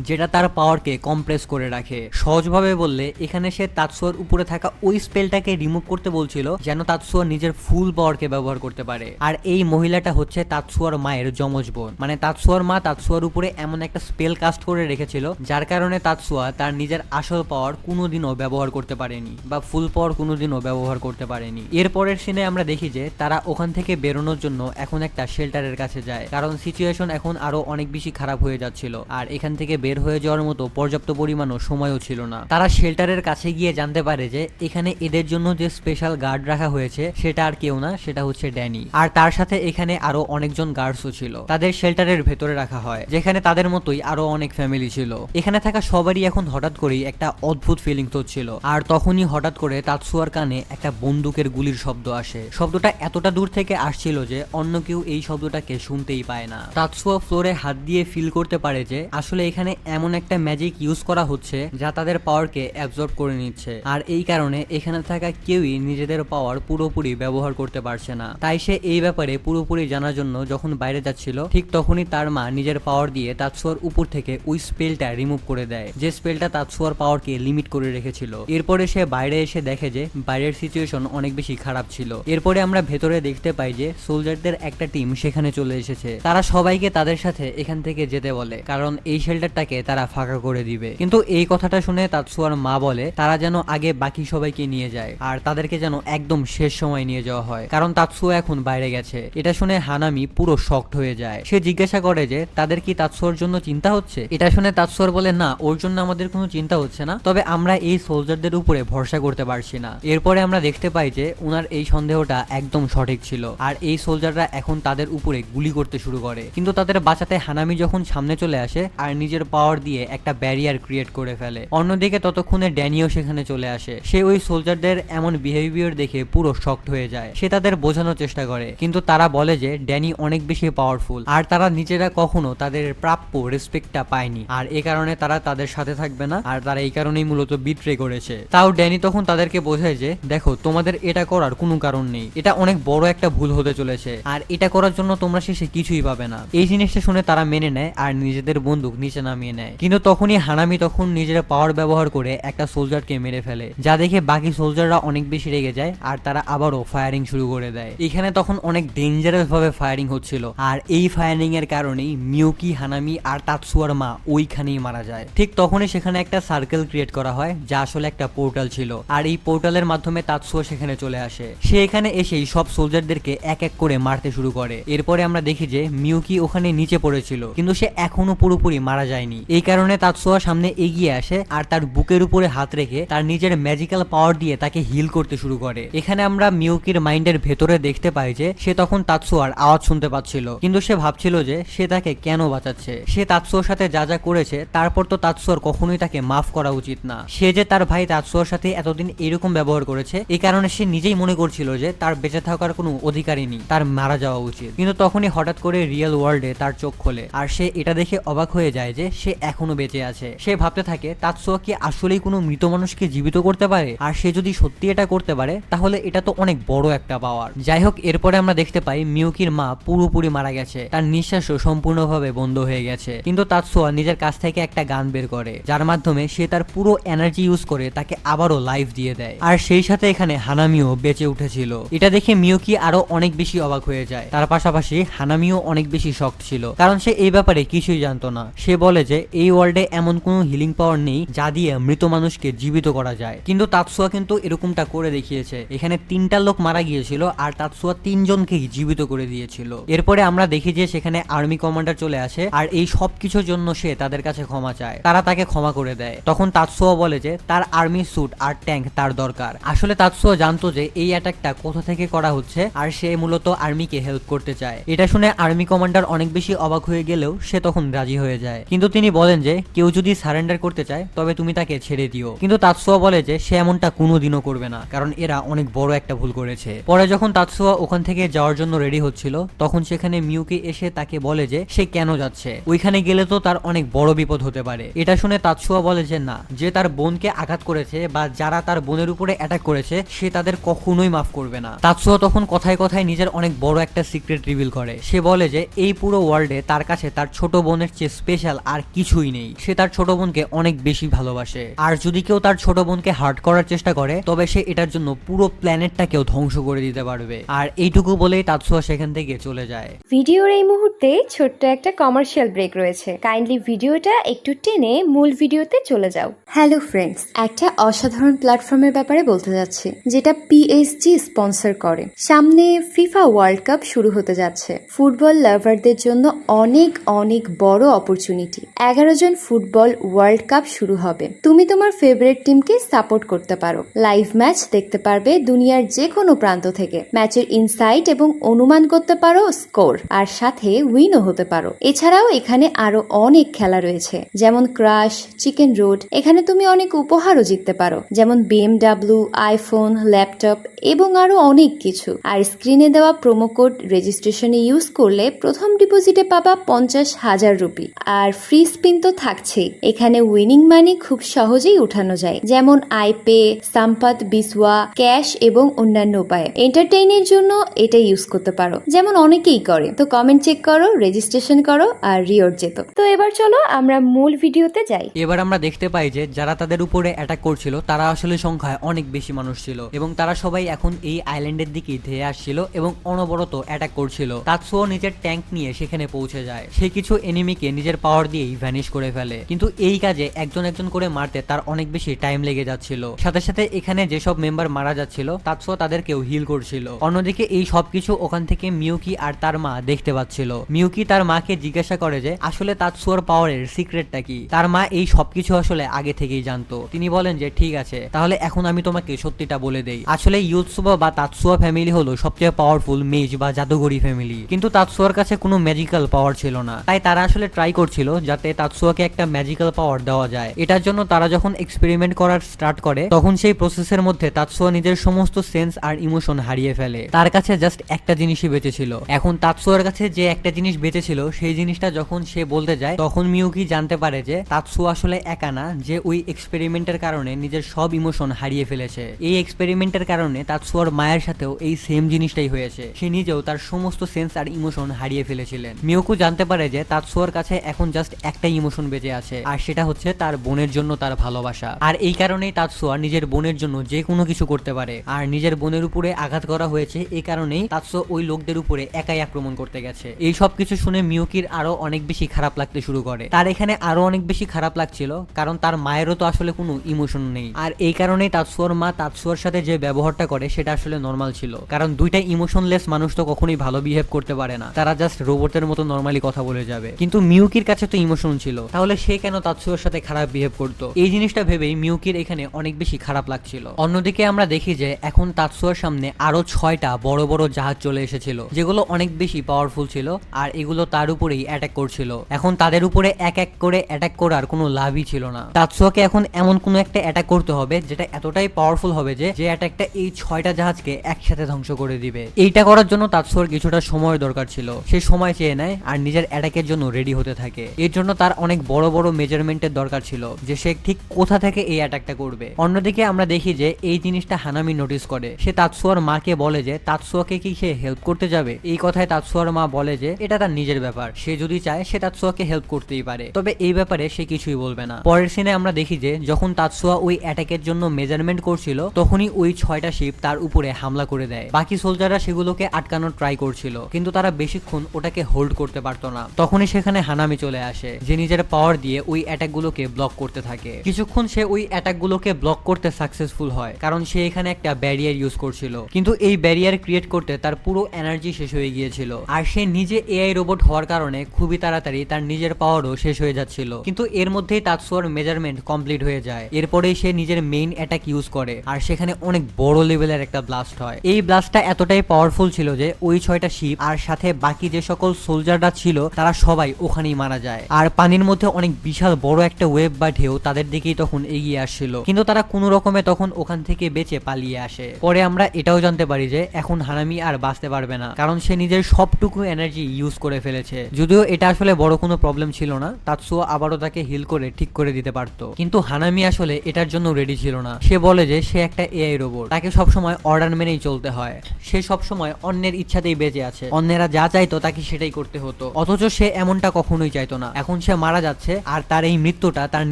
যেটা তার পাওয়ারকে কম্প্রেস করে রাখে। সহজভাবে বললে এখানে সে তাতসুয়ার উপরে থাকা ওই স্পেলটাকে রিমুভ করতে বলছিল, যেন তাতসুয়া নিজের ফুল পাওয়ারকে ব্যবহার করতে পারে। আর এই মহিলাটা হচ্ছে তাতসুয়ার মায়ের যমজ বোন। মানে তাতসুয়ার মা তাতসুয়ার উপরে এমন একটা স্পেল কাস্ট করে রেখেছিল, যার কারণে তাতসুয়া তার নিজের আসল পাওয়ার কোনোদিনও ব্যবহার করতে পারেনি, বা ফুল পাওয়ার কোনোদিনও ব্যবহার করতে পারেনি। এরপরের সিনে আমরা দেখি যে তারা ওখান থেকে বেরোনোর জন্য এখন একটা শেল্টারের কাছে যায়, কারণ সিচুয়েশন এখন আরো অনেক বেশি খারাপ হয়ে যাচ্ছিল, আর এখান থেকে বের হয়ে যাওয়ার মতো পর্যাপ্ত পরিমাণও সময়ও ছিল না। তারা শেল্টারের কাছে গিয়ে জানতে পারে যে এখানে এদের জন্য যে স্পেশাল গার্ড রাখা হয়েছে সেটা আর কেউ না, সেটা হচ্ছে ড্যানি। আর তার সাথে এখানে আরো অনেকজন গার্ডসও ছিল। তাদের শেল্টারের ভেতরে রাখা হয়, যেখানে তাদের মতোই আরো অনেক ফ্যামিলি ছিল। এখানে থাকা সবারই এখন হঠাৎ করেই একটা অদ্ভুত ফিলিংস হচ্ছিল। আর তখনই হঠাৎ করে তাতসুয়ার কানে একটা বন্দুকের গুলির শব্দ আসে। শব্দটা এতটা দূর থেকে আসছিল যে অন্য কেউ এই শব্দটাকে শুনতেই পায় না। তাতসুয়া ফ্লোরে হাত দিয়ে ফিল করতে পারে যে আসলে এখানে এমন একটা ম্যাজিক ইউজ করা হচ্ছে যা তাদের পাওয়ারকে অ্যাবজর্ব করে নিচ্ছে, আর এই কারণে এখানে থাকা কেউই নিজেদের পাওয়ার পুরোপুরি ব্যবহার করতে পারছে না। তাই সে এই ব্যাপারে পুরোপুরি জানার জন্য যখন বাইরে যাচ্ছিল, ঠিক তখনই তার মা নিজের পাওয়ার দিয়ে তাতসুয়ার উপর থেকে ওই স্পেলটা রিমুভ করে দেয়, যে স্পেলটা তাতসুয়ার পাওয়ারকে লিমিট করে রেখেছিল। এরপরে সে বাইরে এসে দেখে যে বাইরের সিচুয়েশন অনেক বেশি খারাপ ছিল। এরপরে আমরা ভেতরে দেখতে পাই যে সোলজারদের একটা টিম সেখানে চলে এসেছে। তারা সবাইকে তাদের সাথে এখান থেকে যেতে বলে, কারণ এই শেল্টারটাকে তারা ফাঁকা করে দিবে। কিন্তু এই কথাটা শুনে তাতসুয়ার মা বলে তারা যেন আগে বাকি সবাইকে নিয়ে যায়, আর তাদেরকে যেন একদম শেষ সময় নিয়ে যাওয়া হয়, কারণ তাতসুয়া এখন বাইরে গেছে। এটা শুনে হানামি পুরো শকড হয়ে যায়। সে জিজ্ঞাসা করে যে তাদের কি তাতসুয়ার জন্য চিন্তা হচ্ছে। এটা শুনে তাতসুয়ার বলে না, ওর জন্য আমাদের কোনো চিন্তা হচ্ছে না, তবে আমরা এই সোলজারদের উপরে ভরসা করতে পারছি না। এরপরে আমরা দেখতে পাই যে উনার এই সন্দেহটা একদম সঠিক ছিল, আর এই সোলজাররা এখন তাদের উপরে গুলি করতে শুরু করে। কিন্তু তাদের বাঁচাতে হানামি যখন সামনে চলে আসে আর নিজের পাওয়ার দিয়ে একটা ব্যারিয়ার ক্রিয়েট করে ফেলে। অন্যদিকে ততক্ষণে ড্যানিও সেখানে চলে আসে। সে ওই সোলজারদের এমন বিহেভিয়ার দেখে পুরো শকড হয়ে যায়। সে তাদের বোঝানোর চেষ্টা করে, কিন্তু তারা বলে যে ড্যানি অনেক বেশি পাওয়ারফুল, আর তারা নিজেরা কখনো তাদের প্রাপ্য রেসপেক্টটা পায়নি, আর এই কারণে তারা তাদের সাথে থাকবে না, আর তারা এই কারণেই মূলত বিট্রে করেছে। তাও ড্যানি তখন তাদেরকে বোঝায় যে দেখো, তোমাদের এটা করার কোনো কারণ নেই, এটা অনেক বড় একটা ভুল হতে চলেছে, আর এটা করার জন্য তোমরা শেষে কিছুই পাবে না। এই জিনিসটা শুনে তারা মেনে নেয় আর নিজেদের বন্দুক নিচে নামিয়ে নেয়। কিন্তু তখনই হানামি তখন নিজের পাওয়ার ব্যবহার করে একটা সোলজারকে মেরে ফেলে, যা দেখে বাকি সোলজাররা অনেক বেশি রেগে যায়, আর তারা আবারও ফায়ারিং শুরু করে দেয়। এখানে তখন অনেক ডেঞ্জারাস ভাবে ফায়ারিং হচ্ছিল, আর এই ফায়ারিং এর কারণেই মিউকি, হানামি আর তাতসুয়ার মা ওইখানেই মারা যায়। ঠিক তখনই সেখানে একটা সার্কেল ক্রিয়েট করা হয়, যা আসলে একটা পোর্টাল ছিল, আর এই পোর্টালের মাধ্যমে তাতসুয়া সেখানে চলে আসে। সে এখানে এসেই সব সোলজারদেরকে এক এক করে মারতে শুরু করে। এরপরে আমরা দেখি যে মিউকি ওখানে নিচে পড়েছিল, কিন্তু সে এখনো পুরোপুরি মারা যায়নি। এই কারণে তাতসুয়া সামনে এগিয়ে আসে আর তার বুকের উপরে হাত রেখে তার নিজের ম্যাজিক্যাল পাওয়ার দিয়ে তাকে হিল করতে শুরু করে। এখানে আমরা মিউকির মাইন্ডের ভেতরে দেখতে পাই যে সে তখন তাতসুয়ার আওয়াজ শুনতে পাচ্ছিল, কিন্তু সে ভাবছিল যে সে তাকে কেন বাঁচাচ্ছে। সে তাতসুয়ার সাথে যা যা করেছে তারপর তো তাতসুয়ার কখনোই তাকে মাফ করা উচিত না। সে যে তার ভাই তাতসুয়ার সাথে এতদিন এরকম ব্যবহার করেছে, এই কারণে সে নিজেই মনে করছিল যে তার বেঁচে থাকার কোনো অধিকারই নেই, তার মারা যাওয়া উচিত। কিন্তু তখনই হঠাৎ করে রিয়েল ওয়ার্ল্ডে তার চোখ খোলে, আর সে এটা দেখে অবাক হয়ে যায় যে সে এখনো বেঁচে আছে। সে ভাবতে থাকে তাতসুয়া কি আসলেই কোনো মৃত মানুষকে জীবিত করতে পারে, আর সে যদি সত্যি এটা করতে পারে তাহলে এটা তো অনেক বড় একটা পাওয়ার। যাই হোক, এরপরে আমরা দেখতে পাই মিউকির মা পুরোপুরি মারা গেছে, তার নিঃশ্বাসও সম্পূর্ণভাবে বন্ধ হয়ে গেছে। কিন্তু তাতসুয়া নিজের কাছ থেকে একটা গান বের করে, যার মাধ্যমে সে তার পুরো এনার্জি ইউজ করে তাকে আবারও লাইফ দিয়ে দেয়। আর সেই সাথে এখানে হানামিও বেঁচে উঠেছিল। এটা দেখে মিউকি আরো অনেক বেশি অবাক হয়ে যায়। তার পাশাপাশি হানামিও অনেক বেশি শক্ত ছিল, কারণ সে এই ব্যাপারে কিছুই জানতো না। সে বলে যে এই ওয়ার্ল্ডে এমন কোনো হিলিং পাওয়ার নেই যা দিয়ে মৃত মানুষকে জীবিত করা যায়, কিন্তু তাতসুয়া কিন্তু এরকমটা করে দেখিয়েছে। এখানে 3টা লোক মারা গিয়েছিল, আর তাতসুয়া 3জনকেই জীবিত করে দিয়েছিল। এরপরে আমরা দেখি যে সেখানে আর্মি কমান্ডার চলে আসে, আর এই সব কিছুর জন্য সে তাদের কাছে ক্ষমা চায়। তারা তাকে ক্ষমা করে দেয়। তখন তাতসুয়া বলে যে তার আর্মি স্যুট আর ট্যাঙ্ক তার দরকার। আসলে তাতসুয়া জানতো যে এই অ্যাটাকটা কোথা থেকে করা হচ্ছে, আর সে মূলত আর্মিকে হেল্প করতে চায়। এটা শুনে আর্মি কমান্ডার অনেক বেশি অবাক হয়ে গেলেও সে তখন রাজি হয়ে যায়। কিন্তু তিনি বলেন যে কেউ যদি সারেন্ডার করতে চায় তবে তুমি তাকে ছেড়ে দিও। কিন্তু তাতসুয়া বলে যে সে এমনটা কোনোদিনও করবে না, কারণ এরা অনেক বড় একটা ভুল করেছে। পরে যখন তাতসুয়া ওখান থেকে যাওয়ার জন্য রেডি হচ্ছিল, তখন সেখানে মিউকি এসে তাকে বলে যে সে কেন যাচ্ছে, ওইখানে গেলে তো তার অনেক বড় বিপদ হতে পারে। এটা শুনে তাতসুয়া বলে যে না, যে তার বোনকে আঘাত করেছে বা যারা তার বোনের উপরে অ্যাটাক করেছে সে তাদের কখনোই মাফ করবে না। তাতসুয়া তখন কথায় কথায় নিজের অনেক বড় একটা সিক্রেট রিভিল করে। সে বলে যে এই পুরো ওয়ার্ল্ড ওয়ার্ল্ডে তার কাছে তার ছোট বোনের চেয়ে স্পেশাল আর কিছুই নেই। সে তার ছোট বোনকে অনেক বেশি ভালোবাসে, আর যদি কেউ তার ছোট বোনকে হার্ট করার চেষ্টা করে তবে সে এটার জন্য পুরো প্ল্যানেটটাকেও ধ্বংস করে দিতে পারবে। আর এইটুকু বলেই তাতসুয়া সেখান থেকে চলে যায়। ভিডিওর এই মুহূর্তে ছোট্ট একটা কমার্শিয়াল ব্রেক রয়েছে, কাইন্ডলি ভিডিওটা একটু টেনে মূল ভিডিওতে চলে যাও। হ্যালো ফ্রেন্ডস, একটা অসাধারণ প্ল্যাটফর্মের ব্যাপারে বলতে যাচ্ছি যেটা পিএসজি স্পন্সর করে। সামনে ফিফা ওয়ার্ল্ড কাপ শুরু হতে যাচ্ছে। ফুটবল লাভারদের জন্য অনেক অনেক বড় অপরচুনিটি। 11 জন ফুটবল ওয়ার্ল্ড কাপ শুরু হবে। তুমি তোমার ফেভারিট টিমকে সাপোর্ট করতে পারো, লাইভ ম্যাচ দেখতে পারবে দুনিয়ার যে কোনো প্রান্ত থেকে, ম্যাচের ইনসাইট এবং অনুমান করতে পারো স্কোর, আর সাথে উইনও হতে পারো। এছাড়াও এখানে আরো অনেক খেলা রয়েছে, যেমন ক্রাশ, চিকেন রোড। এখানে তুমি অনেক উপহারও জিততে পারো, যেমন BMW, আইফোন, ল্যাপটপ এবং আরো অনেক কিছু। আর স্ক্রিনে দেওয়া প্রোমো কোড রেজিস্ট্রেশনে ইউজ করলে প্রথম ডিপোজিটে পাবা 50,000 রুপি। আর ফ্রি স্পিন তো থাকছেই। এখানে উইনিং মানি খুব সহজেই উঠানো যায়, যেমন আইপে, সাম্পাত, বিসওয়া, ক্যাশ এবং অন্যান্য উপায়ে। এন্টারটেইনের জন্য এটা ইউজ করতে পারো, যেমন অনেকেই করে। তো কমেন্ট চেক করো, রেজিস্ট্রেশন করো আর রিওয়ার্ড যেত। তো এবার চলো আমরা মূল ভিডিওতে যাই। এবার আমরা দেখতে পাই যে যারা তাদের উপরে অ্যাটাক করছিল তারা আসলে সংখ্যায় অনেক বেশি মানুষ ছিল, এবং তারা সবাই এখন এই আইল্যান্ডের দিকে ধেয়ে আসছিল এবং অনবরত অ্যাটাক করছিল। তাতসুও নিজের ট্যাঙ্ক নিয়ে সেখানে পৌঁছে যায়। সে কিছু এনিমিকে নিজের পাওয়ার দিয়েই ভ্যানিশ করে ফেলে, কিন্তু এই কাজে একজন একজন করে মারতে তার অনেক বেশি টাইম লেগে যাচ্ছিল। সাথে সাথে এখানে যেসব মেম্বার মারা যাচ্ছিল তাতসুও তাদেরকেও হিল করছিল। অন্যদিকে এই সবকিছু ওখান থেকে মিউকি আর তার মা দেখতে পাচ্ছিল। মিউকি তার মাকে জিজ্ঞাসা করে যে আসলে তাতসুয়ার পাওয়ারের সিক্রেটটা কি। তার মা এই সবকিছু আসলে আগে থেকেই জানতো। তিনি বলেন যে ঠিক আছে, তাহলে এখন আমি তোমাকে সত্যিটা বলে দেই। আসলে ইউতসুবা বা তাতসুয়া ফ্যামিলি হলো সবচেয়ে পাওয়ারফুল মেজ বা জাদুঘরি ফ্যামিলি, কিন্তু তাতসুয়ার কাছে কোনো ম্যাজিক্যাল পাওয়ার ছিল না। তাই তারা আসলে ট্রাই করছিল যাতে তাতসুয়াকে একটা ম্যাজিক্যাল পাওয়ার দেওয়া যায়। এটার জন্য তারা যখন এক্সপেরিমেন্ট করার স্টার্ট করে তখন সেই প্রসেসের মধ্যে তাতসুয়া নিজের সমস্ত সেন্স আর ইমোশন হারিয়ে ফেলে। তার কাছে জাস্ট একটা জিনিসই বেঁচে ছিল। এখন তাতসুয়ার কাছে যে একটা জিনিস বেঁচে ছিল সেই জিনিসটা যখন সে বলতে যায় তখন মিউকি জানতে পারে যে তাতসুয়া আসলে একা না, যে ওই এক্সপেরিমেন্টের কারণে নিজের সব ইমোশন হারিয়ে ফেলেছে। এই এক্সপেরিমেন্টের কারণে তাতসুয়ার মায়ের সাথেও এই সেম জিনিসটাই হয়েছে। সে নিজেও তার সমস্ত সেন্স আর ইমোশন হারিয়ে ফেলেছিলেন। মিউকু জানতে পারে যে তাতসুয়ার কাছে এখন জাস্ট একটাই ইমোশন বেঁচে আছে, আর সেটা হচ্ছে তার বোনের জন্য তার ভালোবাসা। আর এই কারণেই তাতসুয়া নিজের বোনের জন্য যে কোনো কিছু করতে পারে। আর নিজের বোনের উপরে আঘাত করা হয়েছে, এই কারণেই তাতসুয়া ওই লোকদের উপরে একাই আক্রমণ করতে গেছে। এই সব কিছু শুনে মিউকির আরো অনেক বেশি খারাপ লাগতে শুরু করে। তার এখানে আরো অনেক বেশি খারাপ লাগছিল, কারণ তার মায়েরও তো আসলে কোনো ইমোশন নেই। আর এই কারণেই তাতসুয়ার মা তাতসুয়ার সাথে যে ব্যবহারটা করে সেটা আসলে নর্মাল ছিল, কারণ দুইটা ইমোশনলেস মানুষ তো কখনোই ভালো বিহেভ করতে পারে না। তারা জাস্ট রোবটের মতো নর্মালি কথা বলে যাবে। কিন্তু মিউকির কাছে তো ইমোশন ছিল, তাহলে সে কেন তাতসুয়ার সাথে খারাপ বিহেভ করতো? এই জিনিসটা ভেবেই মিউকির এখানে অনেক বেশি খারাপ লাগছিল। অন্যদিকে আমরা দেখি যে এখন তাতসুয়ার সামনে আরো 6টা বড় বড় জাহাজ চলে এসেছিল, যেগুলো অনেক বেশি পাওয়ারফুল ছিল, আর এগুলো তার উপরেই অ্যাটাক করছিল। এখন তাদের উপরে এক এক করে অ্যাটাক করার কোনো লাভই ছিল না। তাতসুয়াকে এখন এমন কোনো একটা অ্যাটাক করতে হবে যেটা এতটাই পাওয়ারফুল হবে যে অ্যাটাকটা এই 6টা জাহাজকে একসাথে ধ্বংস করে দিবে। এইটা করার জন্য তাতসুয়ার কিছুটা সময় দরকার ছিল। সে সময় চেয়ে নেয় আর নিজের অ্যাটাকের জন্য রেডি হতে থাকে। এর জন্য তার অনেক বড় বড় মেজারমেন্টের দরকার ছিল যে সে ঠিক কোথা থেকে এই অ্যাটাকটা করবে। অন্যদিকে আমরা দেখি যে এই জিনিসটা হানামি নোটিস করে। সে তাতসুয়ার মাকে বলে যে তাতসুয়াকে কি সে হেল্প করতে যাবে। এই কথায় তাতসুয়ার মা বলে যে এটা তার নিজের ব্যাপার, সে যদি চায় সে তাতসুয়াকে হেল্প করতেই পারে, তবে এই ব্যাপারে সে কিছুই বলবে না। পরের সিনে আমরা দেখি যে যখন তাতসুয়া ওই অ্যাটাকের জন্য মেজারমেন্ট করছিল তখনই ওই 6টা শিপ তার উপরে হামলা করে দেয়। বাকি সোলজাররা সেগুলোকে আটকানোর ট্রাই করছিল, কিন্তু তারা বেশিক্ষণ ওটাকে হোল্ড করতে পারতো না। তখনই সেখানে হানামি চলে আসে, যে নিজের পাওয়ার দিয়ে ওই অ্যাটাকগুলোকে ব্লক করতে থাকে। কিছুক্ষণ সে ওই অ্যাটাকগুলোকে ব্লক করতে সাকসেসফুল হয়, কারণ সে এখানে একটা ব্যারিয়ার ইউজ করছিল। কিন্তু এই ব্যারিয়ার ক্রিয়েট করতে তার পুরো এনার্জি শেষ হয়ে গিয়েছিল, আর সে নিজে এআই রোবট হওয়ার কারণে খুবই তাড়াতাড়ি তার নিজের পাওয়ারও শেষ হয়ে যাচ্ছিল। কিন্তু এর মধ্যেই তাতসুয়ার মেজারমেন্ট কমপ্লিট হয়ে যায়। এরপরেই সে নিজের মেইন অ্যাটাক ইউজ করে, আর সেখানে অনেক বড় লেভেলের একটা ব্লাস্ট হয়। এই ব্লাস্টটা এতটাই পাওয়ারফুল ছিল যে ওই 6টা শিপ আর সাথে বাকি যে সকল সোলজাররা ছিল তারা সবাই ওখানেই মারা যায়। আর পানির মধ্যে অনেক বিশাল বড় একটা ওয়েভ বা ঢেউ তাদের দিকেই তখন এগিয়ে আসছিল, কিন্তু তারা কোনো রকমে তখন ওখান থেকে বেঁচে পালিয়ে আসে। পরে আমরা এটাও জানতে পারি যে এখন হানামি আর বাঁচতে পারবে না, কারণ সে নিজের সবটুকু এনার্জি ইউজ করে ফেলেছে। যদিও এটা আসলে বড় কোনো প্রবলেম ছিল না, তাতসুয়া আবারও তাকে হিল করে ঠিক করে দিতে পারতো, কিন্তু হানামি আসলে এটার জন্য রেডি ছিল না। সে বলে যে সে একটা এআই রোবট, তাকে সবসময় অর্ডার মেনেই চলতে হয়। সে সবসময় অন্যের ইচ্ছাতেই বেঁচে আছে, অন্যেরা যা চাইতো তাকে সেটাই করতে হতো, অথচ সে এমনটা কখনোই চাইতো না। এখন সে মারা যাচ্ছে আর তার এই মৃত্যুটা তার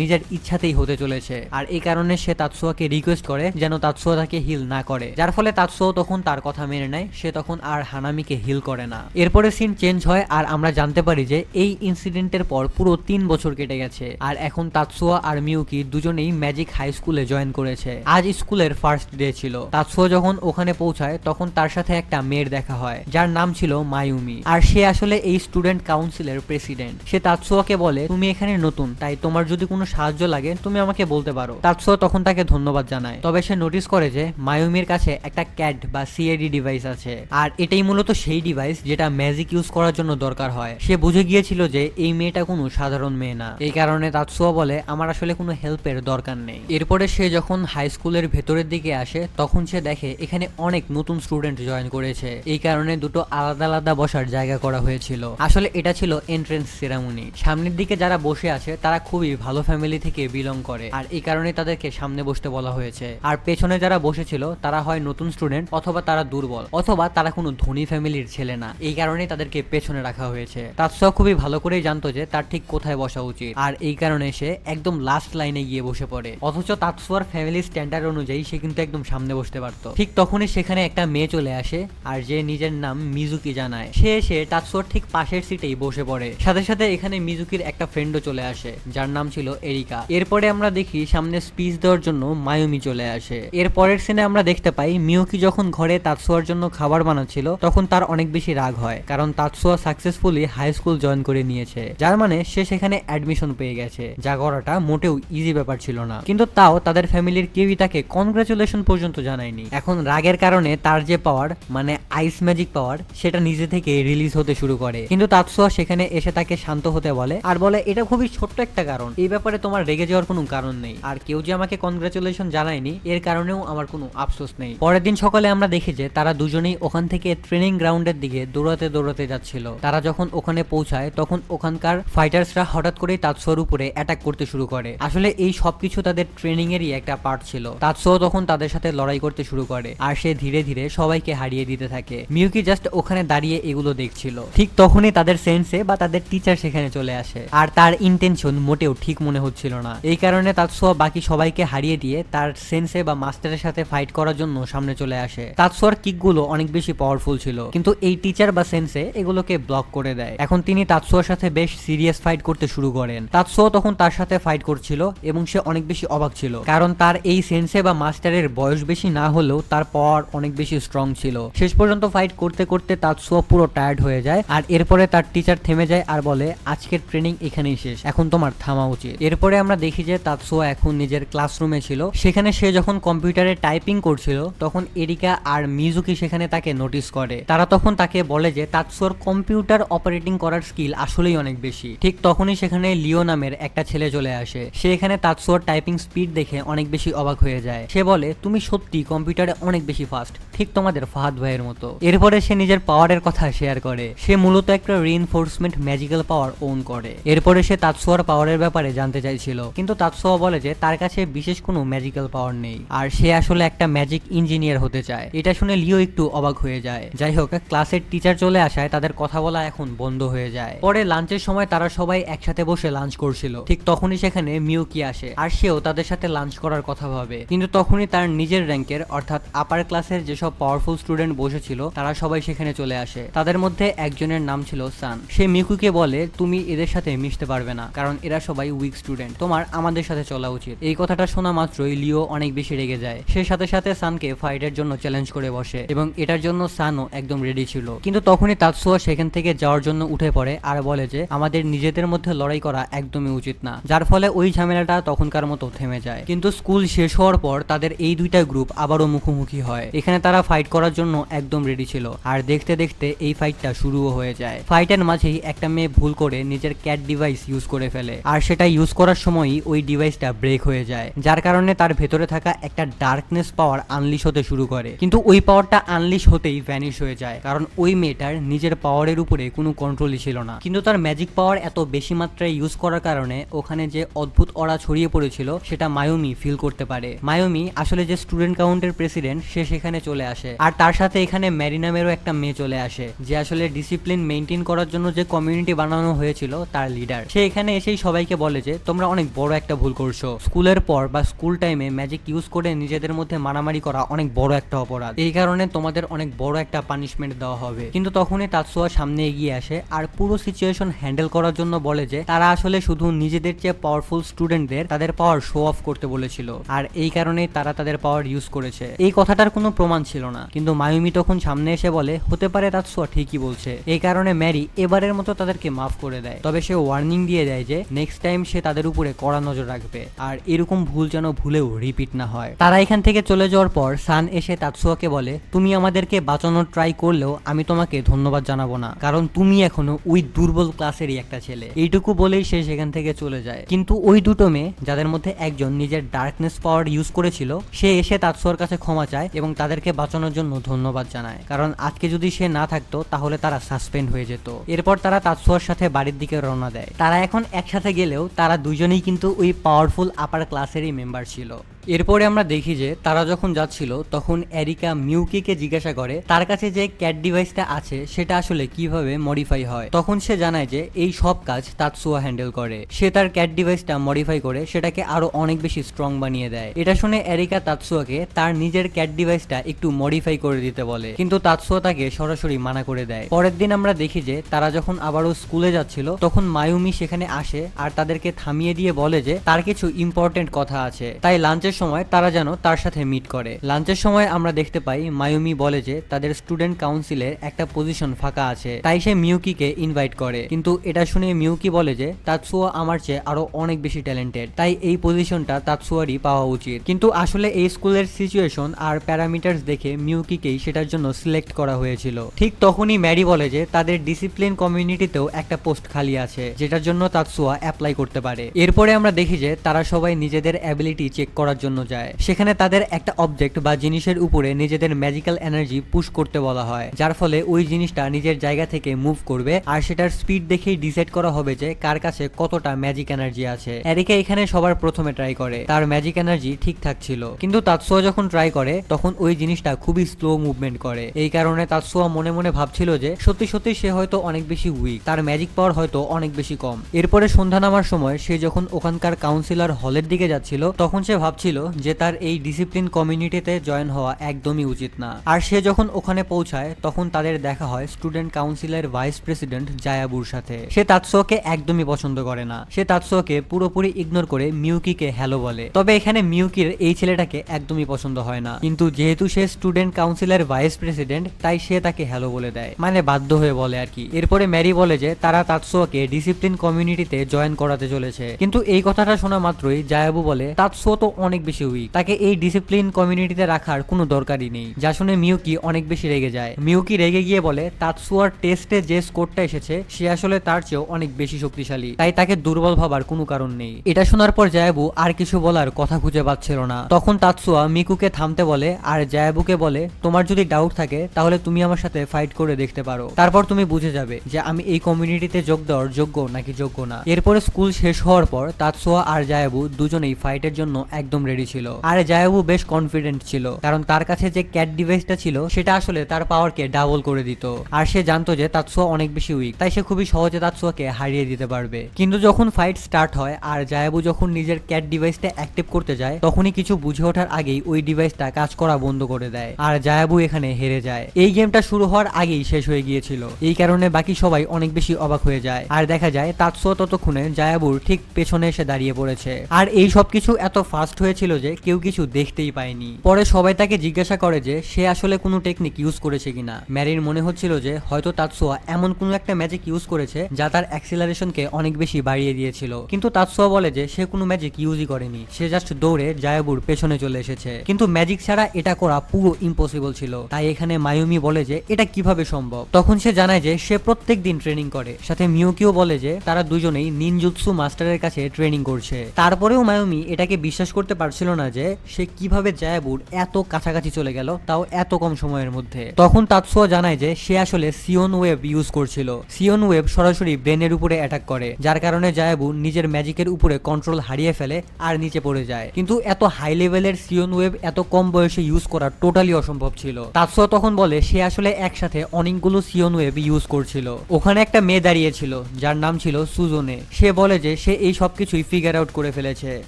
নিজের ইচ্ছাতেই হতে চলেছে। আর এই কারণে সে তাতসুয়াকে রিকোয়েস্ট করে যেন তাতসুয়া তাকে হিল না করে, যার ফলে তাতসুয়া তখন তার কথা মেনে নেয়। সে তখন আর হানামিকে হিল করে না। এরপরে সিন চেঞ্জ হয় আর আমরা জানতে পারি যে এই ইনসিডেন্টের পর পুরো 3 বছর কেটে গেছে আর এখন তাতসুয়া আর মিউকি দুজনেই ম্যাজিক হাই স্কুলে জয়েন করেছে। আজ স্কুলের ফার্স্ট ডে ছিল। তাতসুয়া যখন ওখানে পৌঁছায় তখন তার সাথে একটা মেয়ের দেখা হয় যার নাম ছিল মায়ুমি, আর সে আসলে এই স্টুডেন্ট কাউন্সিলের প্রেসিডেন্ট। সে তাতসুয়াকে বলে, তুমি এখানে নতুন, তাই তোমার যদি কোনো সাহায্য লাগে তুমি আমাকে বলতে পারো। তাতসুয়া তখন তাকে ধন্যবাদ জানায়। তবে সে নোটিস করে যে মায়ুমির কাছে একটা ক্যাট বা সিএডি ডিভাইস আছে, আর এটাই মূলত সেই ডিভাইস যেটা ম্যাজিক ইউজ করার জন্য দরকার হয়। সে বুঝে গিয়েছিল যে এই মেয়েটা কোনো সাধারণ মেয়ে না। এই কারণে তাতসুয়া বলে, আমার আসলে কোনো হেল্পের দরকার নেই। এরপরে সে যখন হাই স্কুলের ভেতরের দিকে আসে তখন সে দেখে এখানে অনেক নতুন স্টুডেন্ট জয়েন করেছে। এই কারণে দুটো আলাদা আলাদা বসার জায়গা করা হয়েছিল। আসলে এটা ছিল এন্ট্রেন্স সেরামনি। সামনের দিকে যারা বসে আছে তারা খুবই ভালো ফ্যামিলি থেকে বিলং করে, আর এই কারণে তাদেরকে সামনে বসতে বলা হয়েছে। আর পেছনে যারা বসেছিল তারা হয় নতুন স্টুডেন্ট, অথবা তারা দুর্বল, অথবা তারা কোনো ধনী ফ্যামিলির ছেলে না। এই কারণে তাদেরকে পেছনে রাখা হয়েছে। তাতসুয়া খুবই ভালো করেই জানতো যে তার ঠিক কোথায় বসা উচিত, আর এই কারণে সে একদম লাস্ট লাইনে গিয়ে বসে পড়ে। অথচ তাতসুয়ার ফ্যামিলি স্ট্যান্ডার্ড অনুযায়ী সে কিন্তু একদম সামনে বসতে পারতো। ঠিক তখনই সেখানে একটা মেয়ে চলে আসে আর যে নিজের নাম মিজুকি জানায়। সে এসে তাতসুয়ার ঠিক পাশের সিটেই বসে পড়ে। সাথে সাথে এখানে মিজুকির একটা ফ্রেন্ডও চলে আসে যার নাম ছিল এরিকা। এরপরে আমরা দেখি সামনে স্পিচ দেওয়ার জন্য মায়ুমি চলে আসে। এর পরের সিনে আমরা দেখতে পাই মিউকি যখন ঘরে তাতসুয়ার জন্য খাবার বানাচ্ছিল তখন তার অনেক বেশি রাগ হয়, কারণ Tatsuya successfully high school join করে নিয়েছে, যার মানে সে সেখানে অ্যাডমিশন পেয়ে গেছে, যা করাটা মোটেও ইজি ব্যাপার ছিল না। কিন্তু তাও তাদের ফ্যামিলির কেউই তাকে কনগ্রাচুলেশন পর্যন্ত জানায়নি। এখন রাগের কারণে তার যে পাওয়ার মানে আইস ম্যাজিক পাওয়ার সেটা নিজে থেকে রিলিজ হতে শুরু করে। কিন্তু তাতসুয়া সেখানে এসে তাকে শান্ত হতে বলে আর বলে, এটা খুবই ছোট্ট একটা কারণ, এই ব্যাপারে তোমার রেগে যাওয়ার কোনো কারণ নেই, আর কেউ যে আমাকে কনগ্রাচুলেশন জানায়নি এর কারণেও আমার কোনো আফসোস নেই। পরের দিন সকালে আমরা দেখি যে তারা দুজনেই ওখান থেকে ট্রেনিং গ্রাউন্ডের দিকে দৌড়াতে দৌড়াতে যাচ্ছিল। তারা যখন ওখানে পৌঁছায় তখন ওখানকার ফাইটার্সরা হঠাৎ করেই তাতসুয়ার উপরে অ্যাটাক করতে শুরু করে। আসলে এই সবকিছু তাদের ট্রেনিং এরই একটা পার্ট ছিল। তাতসুয়া তখন তাদের সাথে লড়াই করতে শুরু করে আর সে ধীরে ধীরে সবাইকে হারিয়ে দিতে থাকে। মিউকি জাস্ট ওখানে দাঁড়িয়ে এগুলো দেখছিল। ঠিক তখনই তাদের সেন্সে বা তাদের টিচার সেখানে চলে আসে, আর তার ইন্টেনশন মোটেও ঠিক মনে হচ্ছিল না। এই কারণে তাতসুয়া বাকি সবাইকে হারিয়ে দিয়ে তার সেন্সে বা মাস্টারের সাথে ফাইট করার জন্য সামনে চলে আসে। তাতসুয়ার কিকগুলো অনেক বেশি পাওয়ারফুল ছিল, কিন্তু এই টিচার বা সেন্সে এগুলোকে ব্লক করে দেয়। এখন তিনি তাতসুয়ার সাথে বেশ সিরিয়াস ফাইট করতে শুরু করেন। তাতসুয়া তখন তার সাথে ফাইট করছিল এবং সে অনেক বেশি অবাক ছিল, কারণ তার এই সেন্সে বা মাস্টারের বয়স বেশি না হলেও তার পাওয়ার অনেক বেশি স্ট্রং ছিল। শেষ পর্যন্ত ফাইট করতে করতে তাতসুয়া পুরো টায়ার্ড হয়ে যায়, আর এরপরে তার টিচার থেমে যায় আর বলে, আজকের ট্রেনিং এখানেই শেষ, এখন তোমার থামা উচিত। এরপরে আমরা দেখি যে তাতসুয়া এখন নিজের ক্লাসরুমে ছিল। সেখানে সে যখন কম্পিউটারে টাইপিং করছিল তখন এরিকা আর মিজুকি সেখানে তাকে নোটিস করে। তারা তখন তাকে বলে যে তাতসুয়ার কম্পিউটার অপারেটিং করার স্কিল আসলেই অনেক বেশি। ঠিক তখনই সেখানে লিও নামের একটা ছেলে চলে আসে। সে এখানে তাতসুয়ার টাইপিং স্পিড দেখে অনেক বেশি অবাক হয়ে যায়। সে বলে, তুমি সত্যি কম্পিউটারে অনেক বেশি ফাস্ট, ঠিক তোমাদের ফাহাদ ভাইয়ের মতো। এরপরে সে নিজের পাওয়ারের কথা শেয়ার করে। সে মূলত একটা রিইনফোর্সমেন্ট ম্যাজিক্যাল পাওয়ার ওন করে। এরপরে সে তাতসুয়ার পাওয়ারের ব্যাপারে জানতে চাইছিল, কিন্তু তাতসুয়া বলে যে তার কাছে বিশেষ কোনো ম্যাজিক্যাল পাওয়ার নেই, আর সে আসলে একটা ম্যাজিক ইঞ্জিনিয়ার হতে চায়। এটা শুনে লিও একটু অবাক হয়ে যায়। যাই হোক, ক্লাসের টিচার চলে আসায় তাদের কথা বলা এখন বন্ধ হয়ে যায়। পরে লাঞ্চের সময় তারা সবাই একসাথে বসে লাঞ্চ করছিল। ঠিক তখনই সেখানে মিউকি আসে আর সেও তাদের সাথে লাঞ্চ করার কথা ভাবে, কিন্তু তখনই তার নিজের র্যাঙ্কের অর্থাৎ আপার ক্লাসের যেসব পাওয়ারফুল স্টুডেন্ট বসেছিল তারা সবাই সেখানে চলে আসে। তাদের মধ্যে একজনের নাম ছিল সান। সে মিকুকে বলে, তুমি এদের সাথে মিশতে পারবে না, কারণ এরা সবাই উইক স্টুডেন্ট, তোমার আমাদের সাথে চলা উচিত। এই কথাটা শোনা মাত্রই লিও অনেক বেশি রেগে যায়। সে সাথে সাথে সানকে ফাইটের জন্য চ্যালেঞ্জ করে বসে এবং এটার জন্য সানও একদম রেডি ছিল। কিন্তু তখনই তাতসুয়া সেখান থেকে যাওয়ার জন্য উঠে পড়ে আর বলে যে আমাদের নিজেদের মধ্যে লড়াই করা একদমই উচিত না, যার ফলে ওই ঝামেলাটা তখনকার মতো থেমে যায়। কিন্তু স্কুল শেষ হওয়ার পর তাদের এই দুইটা গ্রুপ আবারও মুখোমুখি হয়। এখানে তারা ফাইট করার জন্য একদম রেডি ছিল, আর দেখতে দেখতে এই ফাইটটা শুরুও হয়ে যায়। ফাইটের মাঝেই একটা মেয়ে ভুল করে নিজের ক্যাট ডিভাইস ইউজ করে ফেলে, আর সেটা ইউজ করার সময়ই ওই ডিভাইসটা ব্রেক হয়ে যায়, যার কারণে তার ভেতরে থাকা একটা ডার্কনেস পাওয়ার আনলিশ হতে শুরু করে। কিন্তু ওই পাওয়ারটা আনলিশ হতেই ভ্যানিশ হয়ে যায়, কারণ ওই মেয়েটার নিজের পাওয়ারের উপরে কোনো কন্ট্রোলই ছিল না। কিন্তু তার ম্যাজিক পাওয়ার এত বেশি মাত্রায় ইউজ করার কারণে ওখানে যে অদ্ভুত অরা ছড়িয়ে পড়েছিল সেটা মায়ুমি ফিল করতে পারে। মায়ুমি আসলে যে স্টুডেন্ট কাউন্টের প্রেসিডেন্ট, সে সেখানে চলে আসে, আর তার সাথে এখানে ম্যারি নামেরও একটা মেয়ে চলে আসে যে আসলে ডিসিপ্লিন মেনটেন করার জন্য যে কমিউনিটি বানানো হয়েছিল তার লিডার। সে এখানে এসেই সবাইকে বলে যে তোমরা অনেক বড় একটা ভুল করছো। স্কুলের পর বা স্কুল টাইমে ম্যাজিক ইউজ করে নিজেদের মধ্যে মারামারি করা অনেক বড় একটা অপরাধ। এই কারণে তোমাদের অনেক বড় একটা পানিশমেন্ট দেওয়া হবে। কিন্তু তখনই তাৎসুয়া সামনে এগিয়ে আসে আর পুরো সিচুয়েশন হ্যান্ডেল করার জন্য বলে যে তারা আসলে শুধু নিজেদের চেয়ে পাওয়ারফুল স্টুডেন্টদের তাদের পাওয়ার শো অফ করতে বলেছিল, আর এই কারণেই তারা তাদের পাওয়ার ইউজ করেছে। এই কথাটার কোনো প্রমাণ ছিল না, কিন্তু মায়ুমি তখন সামনে এসে বলে হতে পারে তাৎসুয়া ঠিকই বলছে। এই কারণে ম্যারি এবারের মতো তাদেরকে মাফ করে দেয়, তবে সে ওয়ার্নিং দিয়ে দেয় যে নেক্সট টাইম সে তাদের উপরে কড়া নজর রাখবে আর এরকম ভুল যেন ভুলেও রিপিট না হয়। তারা এখান থেকে চলে যাওয়ার পর সান এসে তাৎসুয়াকে বলে তুমি আমাদেরকে বাঁচানোর ট্রাই করলেও আমি তোমাকে ধন্যবাদ জানাবো না, কারণ তুমি এখনো ওই দুর্বল ক্লাসেরই একটা ছেলে। এইটুকু বলেই সে সেখান থেকে চলে যায়। কিন্তু ওই দুটো মেয়ে, যাদের মধ্যে একজন নিজের ডার্কনেস পাওয়ার ইউজ করেছিল, সে এসে তাৎসুয়ার কাছে ক্ষমা চায় এবং তাদেরকে বাঁচানোর জন্য ধন্যবাদ জানায়, কারণ আজকে যদি সে না থাকতো তাহলে তারা সাসপেন্ড হয়ে যেত। এরপর তারা তাৎসুয়ার সাথে বাড়ির দিকে রওনা দেয়। তারা এখন একসাথে গেলেও তারা দুজনেই কিন্তু ওই পাওয়ারফুল আপার ক্লাসেরই মেম্বার ছিল। এরপরে আমরা দেখি যে তারা যখন যাচ্ছিল তখন এরিকা মিউকিকে জিজ্ঞাসা করে তার কাছে যে ক্যাট ডিভাইসটা আছে সেটা আসলে কিভাবে মডিফাই হয়। তখন সে জানায় যে এই সব কাজ তাৎসুয়া হ্যান্ডেল করে। সে তার ক্যাট ডিভাইসটা মডিফাই করে সেটাকে আরো অনেক বেশি স্ট্রং বানিয়ে দেয়। এটা শুনে এরিকা তাৎসুয়াকে তার নিজের ক্যাট ডিভাইসটা একটু মডিফাই করে দিতে বলে, কিন্তু তাৎসুয়া তাকে সরাসরি মানা করে দেয়। পরের দিন আমরা দেখি যে তারা যখন আবারও স্কুলে যাচ্ছিল তখন মায়ুমি সেখানে আসে আর তাদেরকে থামিয়ে দিয়ে বলে যে তার কিছু ইম্পর্টেন্ট কথা আছে, তাই লাঞ্চের সময় তারা যেন তার সাথে মিট করে। লাঞ্চের সময় আমরা দেখতে পাই মায়ুমি বলে যে তাদের স্টুডেন্ট কাউন্সিলের একটা পজিশন ফাঁকা আছে, তাই সে মিউকিকে ইনভাইট করে। কিন্তু এটা শুনে মিউকি বলে যে তাৎসুয়া আমার চেয়ে আরো অনেক বেশি ট্যালেন্টেড, তাই এই পজিশনটা তাৎসুয়ারই পাওয়া উচিত। কিন্তু আসলে এই স্কুলের সিচুয়েশন আর প্যারামিটার্স দেখে মিউকিকেই সেটার জন্য সিলেক্ট করা হয়েছিল। ঠিক তখনই ম্যারি বলে যে তাদের ডিসিপ্লিন কমিউনিটিতেও একটা পোস্ট খালি আছে যেটার জন্য তাৎসুয়া অ্যাপ্লাই করতে পারে। এরপরে আমরা দেখি যে তারা সবাই নিজেদের অ্যাবিলিটি চেক করার জন্য যায়। সেখানে তাদের একটা অবজেক্ট বা জিনিসের উপরে নিজেদের ম্যাজিক্যাল এনার্জি পুশ করতে বলা হয়, যার ফলে ওই জিনিসটা নিজের জায়গা থেকে মুভ করবে আর সেটার স্পিড দেখেই ডিসাইড করা হবে যে কার কাছে কতটা ম্যাজিক এনার্জি আছে। এরিকা এখানে সবার প্রথমে ট্রাই করে, তার ম্যাজিক এনার্জি ঠিকঠাক ছিল, কিন্তু তাৎসুয়া যখন ট্রাই করে তখন ওই জিনিসটা খুবই স্লো মুভমেন্ট করে। এই কারণে তাৎসুয়া মনে মনে ভাবছিল যে সত্যি সত্যি সে হয়তো অনেক বেশি উইক, তার ম্যাজিক পাওয়ার হয়তো অনেক বেশি কম। এরপরে সন্ধ্যা নামার সময় সে যখন ওখানকার কাউন্সিলর হলের দিকে যাচ্ছিল তখন সে ভাবছিল যে তার এই ডিসিপ্লিন কমিউনিটিতে জয়েন হওয়া একদমই উচিত না। আর সে যখন ওখানে পৌঁছায় তখন তাদের দেখা হয় স্টুডেন্ট কাউন্সিলের ভাইস প্রেসিডেন্ট জায়াবুর সাথে। সে তাৎসুয়াকে একদমই পছন্দ করে না, সে তাৎসুয়াকে পুরোপুরি ইগনোর করে মিউকিকে হ্যালো বলে। তবে এখানে মিউকির এই ছেলেটাকে একদমই পছন্দ হয় না, কিন্তু যেহেতু সে স্টুডেন্ট কাউন্সিলের ভাইস প্রেসিডেন্ট তাই সে তাকে হ্যালো বলে দেয়, মানে বাধ্য হয়ে বলে আর কি। এরপরে ম্যারি বলে যে তারা তাৎসুয়াকে ডিসিপ্লিন কমিউনিটিতে জয়েন করাতে চলেছে, কিন্তু এই কথাটা শোনা মাত্রই জায়াবু বলে তাৎসুয়া তো অনেক বেশি উইক, তাকে এই ডিসিপ্লিন কমিউনিটিতে রাখার কোনো দরকারই নেই। যা শুনে মিউকি অনেক বেশি রেগে যায়। মিউকি রেগে গিয়ে বলে তাৎসুয়ার টেস্টে যে স্কোরটা এসেছে সে আসলে তার চেয়েও অনেক বেশি শক্তিশালী, তাই তাকে দুর্বল ভাবার কোনো কারণ নেই। এটা শোনার পর জায়াবু আর কিছু বলার কথা খুঁজে পাচ্ছিল না। তখন তাৎসুয়া মিকুকে থামতে বলে আর জায়াবুকে বলে তোমার যদি ডাউট থাকে তাহলে তুমি আমার সাথে ফাইট করে দেখতে পারো, তারপর তুমি বুঝে যাবে যে আমি এই কমিউনিটিতে যোগ দেওয়ার যোগ্য নাকি যোগ্য না। এরপরে স্কুল শেষ হওয়ার পর তাৎসুয়া আর জায়াবু দুজনেই ফাইটের জন্য একদম রেডি ছিল। আর জায়াবু বেশ কনফিডেন্ট ছিল, কারণ তার কাছে যে ক্যাট ডিভাইসটা ছিল সেটা আসলে তার পাওয়ারকে ডাবল করে দিত। আর সে জানতো যে তাৎসুয়া অনেক বেশি উইক, তাই সে খুবই সহজে তাৎসুয়াকে হারিয়ে দিতে পারবে। কিন্তু যখন ফাইট স্টার্ট হয় আর জায়াবু যখন নিজের ক্যাট ডিভাইসটা অ্যাক্টিভ করতে যায় তখনই কিছু বুঝে ওঠার আগেই ওই ডিভাইসটা কাজ করা বন্ধ করে দেয় আর জায়াবু এখানে হেরে যায়। এই গেমটা শুরু হওয়ার আগেই শেষ হয়ে গিয়েছিল, এই কারণে বাকি সবাই অনেক বেশি অবাক হয়ে যায়। আর দেখা যায় তাৎসুয়া ততক্ষণে জায়াবুর ঠিক পেছনে এসে দাঁড়িয়ে পড়েছে। আর এই সবকিছু এত ফাস্ট হয়েছিল যে কেউ কিছু দেখতেই পায়নি। পরে সবাই তাকে জিজ্ঞাসা করে যে সে আসলে কোনো টেকনিক ইউজ করেছে কিনা। ম্যারির মনে হচ্ছিল যে হয়তো তাৎসুয়া এমন কোনো একটা ম্যাজিক ইউজ করেছে যা তার অ্যাক্সিলারেশনকে অনেক বেশি বাড়িয়ে দিয়েছিল, কিন্তু তাৎসুয়া বলে যে সে কোনো ম্যাজিক ইউজই করেনি, সে জাস্ট দৌড়ে জায়াবুর পেছনে চলে এসেছে। কিন্তু ম্যাজিক ছাড়া এটা করা পুরো ইম্পসিবল ছিল, তাই এখানে মায়ুমি বলে যে এটা কিভাবে সম্ভব। তখন সে জানায় যে সে প্রত্যেক দিন ট্রেনিং করে, সাথে মিউকিও বলে যে তারা দুজনেই নিনজুৎসু মাস্টারের কাছে ট্রেনিং করছে। তারপরেও মায়ুমি এটাকে বিশ্বাস করতে পারছে পারছিল না যে সে কিভাবে জায়াবুর এত কাছাকাছি চলে গেল, তাও এত কম সময়ের মধ্যে। তখন তাতসুয়া জানায় যে সে আসলে সিওন ওয়েব ইউজ করছিল। সিওন ওয়েব সরাসরি ব্রেনের উপরে অ্যাটাক করে, যার কারণে জায়াবু নিজের ম্যাজিকের উপরে কন্ট্রোল হারিয়ে ফেলে আর নিচে পড়ে যায়। কিন্তু এত হাই লেভেলের সিওন ওয়েব এত কম বয়সে ইউজ করা টোটালি অসম্ভব ছিল। তাতসুয়া তখন বলে সে আসলে একসাথে অনেকগুলো সিওন ওয়েব ইউজ করছিল। ওখানে একটা মেয়ে দাঁড়িয়েছিল যার নাম ছিল সুজনে। সে বলে যে সে এই সবকিছুই ফিগার আউট করে ফেলেছে।